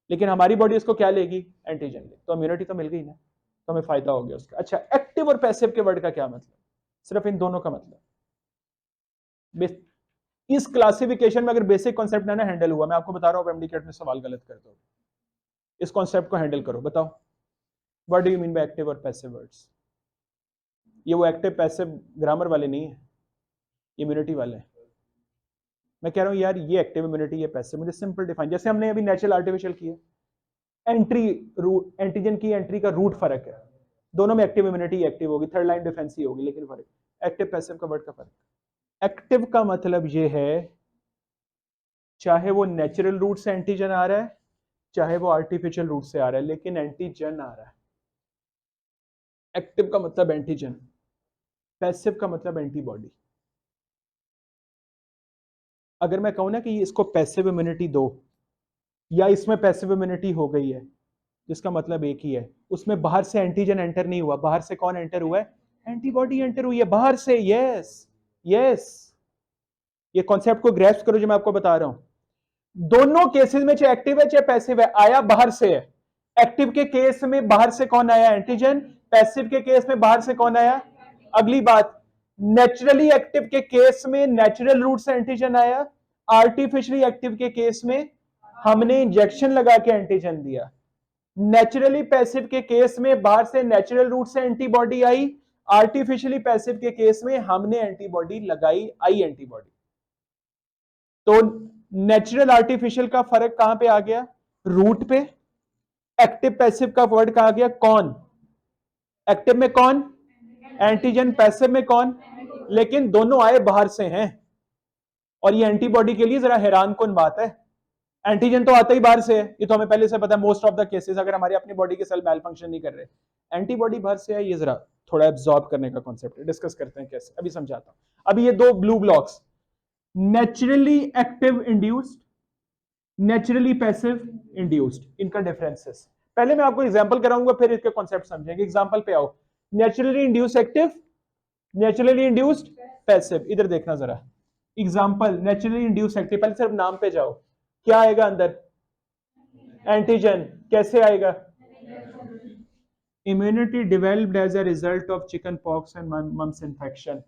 लेकिन हमारी बॉडी उसको क्या लेगी? एंटीजन ले, तो इम्यूनिटी तो मिल गई ना, तो हमें फायदा हो गया उसका। अच्छा, एक्टिव और पैसिव के वर्ड का क्या मतलब? सिर्फ इन दोनों का मतलब। इस क्लासिफिकेशन में अगर बेसिक कॉन्सेप्ट ना हैंडल हुआ, मैं आपको बता रहा हूं एमडीकेट में सवाल गलत कर दो, इस कॉन्सेप्ट को हैंडल करो। बताओ what do you mean by active और पैसिव वर्ड्स? ये वो एक्टिव पैसिव ग्रामर वाले नहीं है, इम्यूनिटी वाले हैं। मैं कह रहा हूं यार ये एक्टिव इम्यूनिटी, ये पैसिव, मुझे सिंपल डिफाइन, जैसे हमने अभी नेचुरल आर्टिफिशियल किया, एंट्री रूट, एंटीजन की एंट्री का रूट फर्क है, दोनों में एक्टिव इम्यूनिटी एक्टिव होगी, थर्ड लाइन डिफेंस ही होगी, लेकिन फर्क एक्टिव पैसिव का वर्ड का फर्क। एक्टिव का मतलब ये है चाहे वो नेचुरल रूट से एंटीजन आ रहा है, चाहे वो आर्टिफिशियल रूट से आ रहा है, लेकिन एंटीजन आ रहा है। एक्टिव का मतलब एंटीजन, पैसिव का मतलब एंटीबॉडी। अगर मैं कहूं ना कि इसको पैसिव इम्यूनिटी दो या इसमें पैसिव इम्यूनिटी हो गई है, जिसका मतलब एक ही है, उसमें बाहर से एंटीजन एंटर नहीं हुआ, बाहर से कौन एंटर हुआ है? एंटीबॉडी एंटर हुई है बाहर से। यस यस, ये कॉन्सेप्ट को ग्रैस्प करो जो मैं आपको बता रहा हूं। दोनों केसेस में चाहे एक्टिव है चाहे पैसिव है, आया बाहर से है। एक्टिव के केस में बाहर से कौन आया? एंटीजन। पैसिव के केस में बाहर से कौन आया? अगली बात, नेचुरली एक्टिव के केस में नेचुरल रूट से एंटीजन आया, आर्टिफिशियली एक्टिव के केस में हमने इंजेक्शन लगा के एंटीजन दिया। नेचुरली पैसिव के केस में बाहर से नेचुरल रूट से एंटीबॉडी आई, आर्टिफिशियली पैसिव के केस में हमने एंटीबॉडी लगाई, आई एंटीबॉडी। तो नेचुरल आर्टिफिशियल का फर्क कहां पे आ गया? रूट पे। एक्टिव पैसिव का वर्ड कहा गया कौन, एक्टिव में कौन, एंटीजन, पैसिव में कौन, लेकिन दोनों आए बाहर से हैं। और ये एंटीबॉडी के लिए जरा हैरान कौन बात है, एंटीजन तो आता ही बाहर से है, ये तो हमें पहले से पता है, मोस्ट ऑफ द केसेस अगर हमारी अपनी बॉडी के सेल मेल फंक्शन नहीं कर रहे, एंटीबॉडी बाहर से है, ये जरा थोड़ा एब्जॉर्ब करने का कॉन्सेप्ट है, डिस्कस करते हैं कैसे, अभी समझाता हूं। अभी ये दो blue blocks, naturally active induced, naturally passive induced, इनका डिफरेंसेस पहले मैं आपको एग्जांपल कराऊंगा, फिर इसके कॉन्सेप्ट समझेंगे। एग्जांपल पे आओ, naturally induced active, naturally induced passive, इधर देखना जरा एग्जांपल, नेचुरली इंड्यूस्ड एक्टिव, पहले सिर्फ नाम पे जाओ, क्या आएगा अंदर, एंटीजन, कैसे आएगा, immunity developed as a result of chickenpox and mumps infection.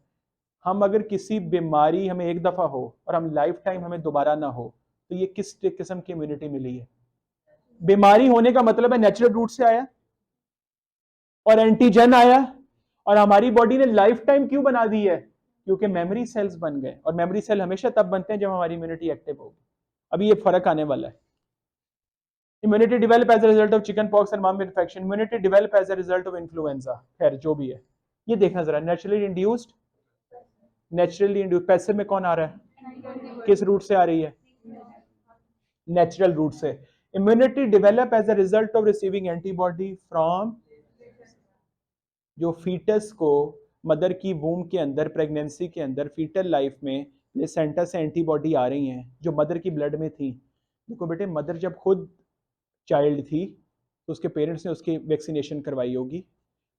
हम अगर किसी बीमारी हमें एक दफा हो और हम लाइफ टाइम हमें दोबारा ना हो, तो ये किस किस्म की इम्यूनिटी मिली है, बीमारी होने का मतलब है नेचुरल रूट से आया और एंटीजन आया, और हमारी बॉडी ने लाइफ टाइम क्यों बना दी है, क्योंकि मेमोरी सेल्स बन गए, और मेमोरी सेल हमेशा तब बनते हैं जब हमारी इम्यूनिटी एक्टिव होगी। अभी ये फर्क आने वाला है। Immunity develop as a result of chickenpox and मम infection, immunity develop as a result of influenza, खैर जो भी है, ये देखना जरा, naturally induced, naturally induced, passive में कौन आ रहा है, किस रूट से आ रही है, नेचुरल रूट से। Immunity develop as a result of receiving antibody from, जो फीटस को मदर की वूम के अंदर, प्रेगनेंसी के अंदर, फीटल लाइफ में प्लेसेंटा से एंटीबॉडी आ रही हैं जो मदर की ब्लड में थी। देखो बेटे, मदर जब खुद चाइल्ड थी तो उसके पेरेंट्स ने उसकी वैक्सीनेशन करवाई होगी,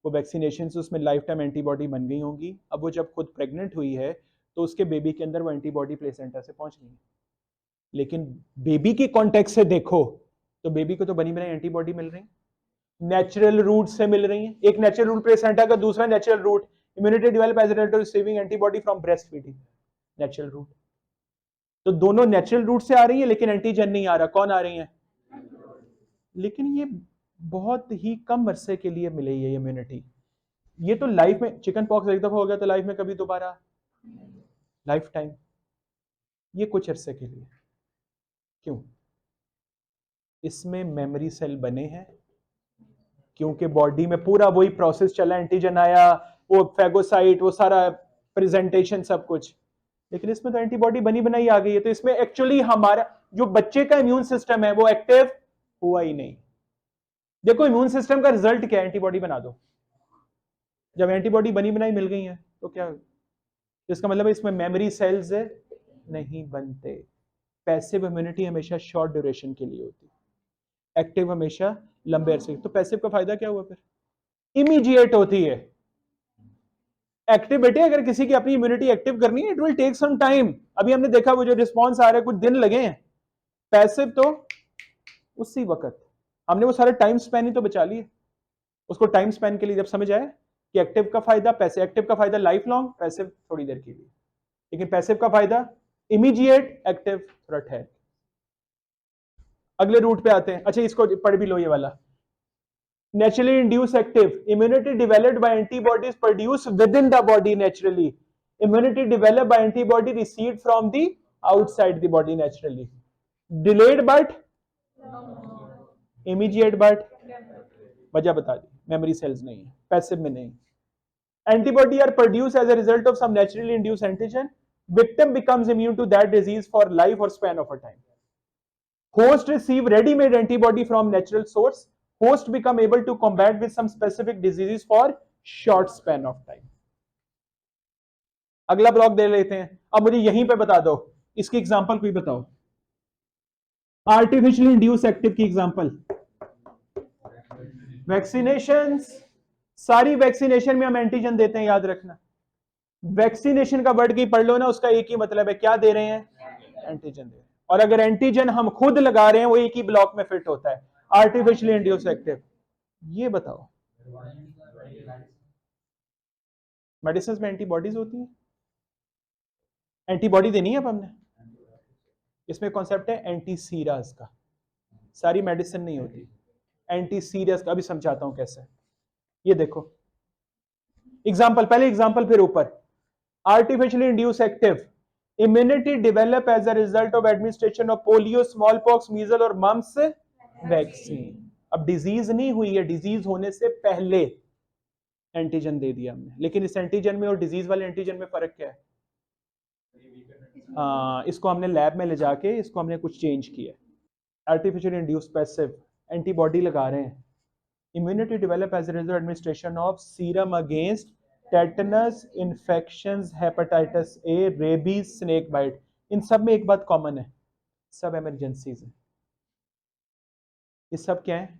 वो वैक्सीनेशन से उसमें लाइफ टाइम एंटीबॉडी बन गई होंगी। अब वो जब खुद प्रेग्नेंट हुई है तो उसके बेबी के अंदर वो एंटीबॉडी प्लेसेंटा से पहुंच गई। लेकिन बेबी के कॉन्टेक्स्ट से देखो तो बेबी को तो बनी बनाई एंटीबॉडी मिल रही, नेचुरल रूट से मिल रही है। एक नेचुरल रूट प्लेसेंटा का, दूसरा natural route immunity develop as a result of receiving antibody from breast feeding, natural route. तो दोनों नेचुरल रूट से आ रही है, लेकिन एंटीजन नहीं आ रहा, कौन आ रही है, लेकिन ये बहुत ही कम अरसे के लिए मिली है इम्यूनिटी। ये तो लाइफ में, चिकन पॉक्स एक दफा हो गया तो लाइफ में कभी दोबारा, लाइफ टाइम, ये कुछ अरसे के लिए। क्यों, इसमें मेमोरी सेल बने हैं, क्योंकि बॉडी में पूरा वही प्रोसेस चला, एंटीजन आया, वो फैगोसाइट, वो सारा प्रेजेंटेशन सब कुछ, लेकिन इसमें तो एंटीबॉडी बनी बनाई आ गई है। तो इसमें एक्चुअली हमारा जो बच्चे का इम्यून सिस्टम है वो एक्टिव हुआ ही नहीं। देखो इम्यून सिस्टम का रिजल्ट क्या है, एंटीबॉडी बना दो। जब एंटीबॉडी बनी बनाई मिल गई है तो क्या, इसका मतलब है इसमें मेमोरी सेल्स नहीं बनते। पैसिव इम्यूनिटी हमेशा शॉर्ट ड्यूरेशन के लिए होती है, एक्टिव हमेशा लंबे अरसे। तो पैसिव का फायदा क्या हुआ फिर, इमीडिएट होती है। एक्टिव बेटे, अगर किसी की अपनी इम्यूनिटी एक्टिव करनी है, it will take some time. अभी हमने देखा वो जो रिस्पॉन्स आ रहा है कुछ दिन लगे हैं। पैसिव तो उसी वक्त, हमने वो सारे टाइम स्पैन ही तो बचा लिए। उसको टाइम स्पैन के लिए जब समझ आए कि एक्टिव का फायदा, पैसिव, एक्टिव का फायदा लाइफ लॉन्ग, पैसिव थोड़ी देर के लिए। लेकिन पैसिव का फायदा इमीडिएट, एक्टिव थोड़ा ठहर। अगले रूट पे आते हैं। अच्छा इसको पढ़ भी लो, ये वाला, naturally induced active, immunity developed by antibodies produced within the body naturally, immunity developed by antibody received from the outside the body naturally, delayed but immediate but, वजह बता दी, मेमोरी सेल्स नहीं है, पैसिव में नहीं। antibody are produced as a result of some naturally induced antigen, victim becomes immune to that disease for life or span of a time, host receive ready made antibody from natural source, host become able to combat with some specific diseases for short span of time। अगला block दे लेते हैं। अब मुझे यहीं पे बता दो, इसकी एग्जांपल कोई बताओ, आर्टिफिशियली इंड्यूस एक्टिव की एग्जांपल, वैक्सीनेशन। सारी वैक्सीनेशन में हम एंटीजन देते हैं, याद रखना। वैक्सीनेशन का वर्ड की पढ़ लो ना, उसका एक ही मतलब है, क्या दे रहे हैं, एंटीजन दे रहे हैं। और अगर एंटीजन हम खुद लगा रहे हैं, वो एक ही ब्लॉक में फिट होता है, आर्टिफिशियली इंड्यूस एक्टिव। ये बताओ, मेडिसिन में एंटीबॉडीज होती है, एंटीबॉडी देनी है अब हमने, इसमें कॉन्सेप्ट है एंटी सीरास का। सारी मेडिसिन नहीं होती, एंटी सीरियस का। अभी समझाता हूं कैसे। ये देखो एग्जांपल, पहले एग्जांपल फिर ऊपर। Artificially induce active, immunity develop as a result of administration of polio, smallpox, measle और मम्स वैक्सीन। अब डिजीज नहीं हुई है, डिजीज होने से पहले एंटीजन दे दिया हमने, लेकिन इस एंटीजन में और डिजीज वाले एंटीजन में फर्क क्या है? हाँ, इसको हमने लैब में ले जाके इसको हमने कुछ चेंज किया। आर्टिफिशियल इंड्यूस पैसिव एंटीबॉडी लगा रहे हैं। Immunity develop as a result administration of serum against tetanus, infections, hepatitis A, rabies, snake bite. इन सब में एक बात कॉमन है, सब इमरजेंसीज हैं। ये सब क्या है?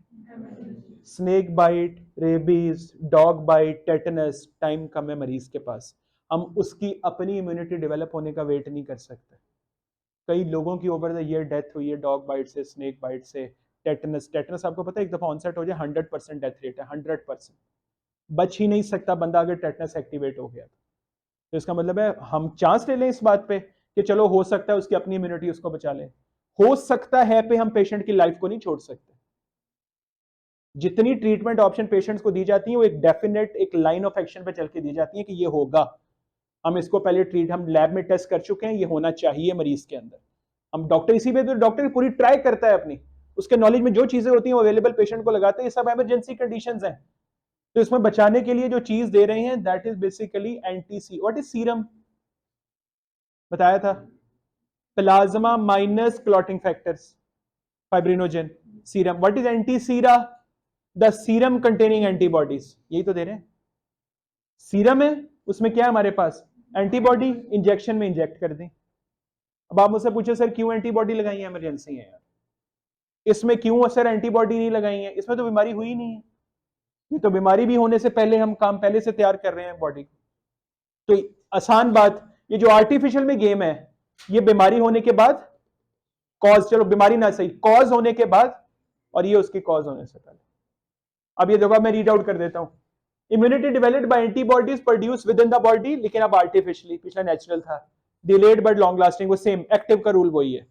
Snake bite, rabies, dog bite, tetanus, time कम है मरीज के पास, हम उसकी अपनी इम्यूनिटी डेवलप होने का वेट नहीं कर सकते। कई लोगों की ओवर द ईयर डेथ हुई है डॉग बाइट से, स्नेक बाइट से, टेटनस। टेटनस आपको पता है एक दफा ऑनसेट हो जाए 100% डेथ रेट है, 100%। बच ही नहीं सकता बंदा अगर टेटनस एक्टिवेट हो गया तो इसका मतलब है हम चांस ले लें इस बात पे कि चलो हो सकता है उसकी अपनी इम्यूनिटी उसको बचा ले। हो सकता है पे हम पेशेंट की लाइफ को नहीं छोड़ सकते। जितनी ट्रीटमेंट ऑप्शन पेशेंट्स को दी जाती है वो एक डेफिनेट एक लाइन ऑफ एक्शन पे चल के दी जाती है कि ये होगा, हम इसको पहले ट्रीट, हम लैब में टेस्ट कर चुके हैं, ये होना चाहिए मरीज के अंदर। हम डॉक्टर इसी पे तो डॉक्टर पूरी ट्राई करता है अपनी, उसके नॉलेज में जो चीजें होती हैं वो अवेलेबल पेशेंट को लगाते हैं। ये सब इमरजेंसी कंडीशंस हैं, तो इसमें बचाने के लिए जो चीज दे रहे हैं that is basically antisera. What is serum? बताया था, plasma minus clotting factors, fibrinogen, serum. What is antisera? The serum containing antibodies, यही तो दे रहे हैं। सीरम है, उसमें क्या है हमारे पास? एंटीबॉडी, इंजेक्शन में इंजेक्ट कर दें। अब आप मुझसे पूछे सर क्यों एंटीबॉडी लगाई है? इमरजेंसी है यार, इसमें क्यों सर एंटीबॉडी नहीं लगाई है? इसमें तो बीमारी हुई नहीं है, ये तो बीमारी भी होने से पहले हम काम पहले से तैयार कर रहे हैं बॉडी को। तो आसान बात, ये जो आर्टिफिशियल में गेम है, ये बीमारी होने के बाद कॉज, चलो बीमारी ना सही, कॉज होने के बाद, और ये उसकी कॉज होने से पहले। अब ये देखो मैं रीड आउट कर देता हूं। Immunity developed by antibodies produce with in the body, लेकिन अब आर्टिफिशियली, पिछला नेचुरल था। डिलेड बट लॉन्ग लास्टिंग, वो सेम एक्टिव का रूल वही है।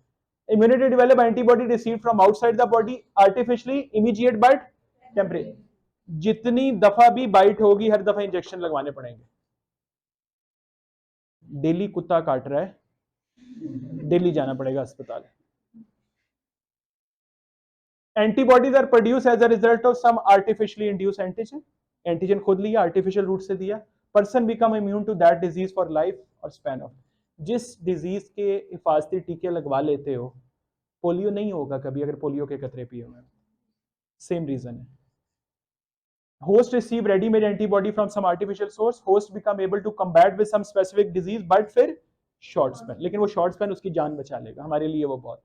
Immunity develop antibody received from outside the body artificially, immediate but temporary. जितनी दफा भी बाइट होगी हर दफा इंजेक्शन लगवाने पड़ेंगे। डेली कुत्ता काट रहा है, डेली जाना पड़ेगा अस्पताल। Antibodies are produce as a result of some artificially induce antigen. Antigen खुद लिया, आर्टिफिशियल रूट से दिया, person become immune to that disease for life और स्पैन ऑफ। जिस डिजीज के हिफाजती टीके लगवा लेते हो, पोलियो नहीं होगा कभी अगर पोलियो के कतरे पिए हुए। सेम रीजन है। Host receive ready-made antibody from some artificial source. Host become able to combat with some specific disease, but फिर short span, लेकिन वो short span उसकी जान बचा लेगा, हमारे लिए वो बहुत।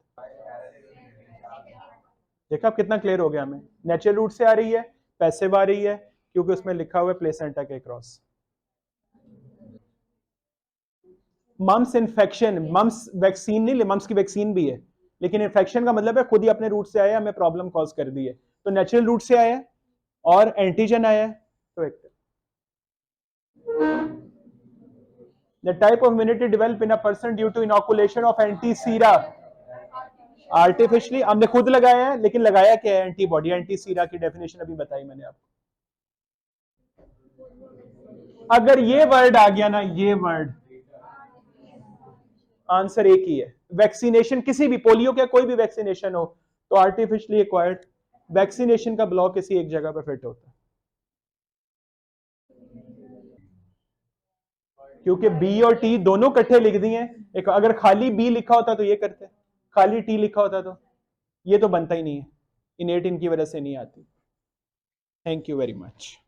देखा अब कितना क्लियर हो गया हमें? नेचुरल रूट से आ रही है, पैसिव आ रही है, क्योंकि उसमें लिखा हुआ है प्लेसेंटा के cross. Mumps infection, mumps vaccine नहीं ले, मम्स की वैक्सीन भी है, लेकिन इन्फेक्शन का मतलब है खुद ही अपने रूट से आया, हमें प्रॉब्लम कॉज कर दी है। तो नेचुरल रूट से आया और एंटीजन आया, तो एक the type of immunity developed in a person due to inoculation of anti-sera artificially, हमने खुद लगाया है, लेकिन लगाया क्या है? एंटीबॉडी। एंटी-सीरा की डेफिनेशन अभी बताई मैंने आपको। अगर ये वर्ड आ गया ना, ये वर्ड, आंसर एक ही है। वैक्सीनेशन, किसी भी पोलियो का कोई भी वैक्सीनेशन हो तो आर्टिफिशियली एक्वायर्ड वैक्सीनेशन का ब्लॉक किसी एक जगह पे फिट होता है, क्योंकि बी और टी दोनों इकट्ठे लिख दिए हैं। एक अगर खाली बी लिखा होता तो ये करते, खाली टी लिखा होता तो ये तो बनता ही नहीं है, इनेट इनकी वजह से नहीं आती। Thank you very much.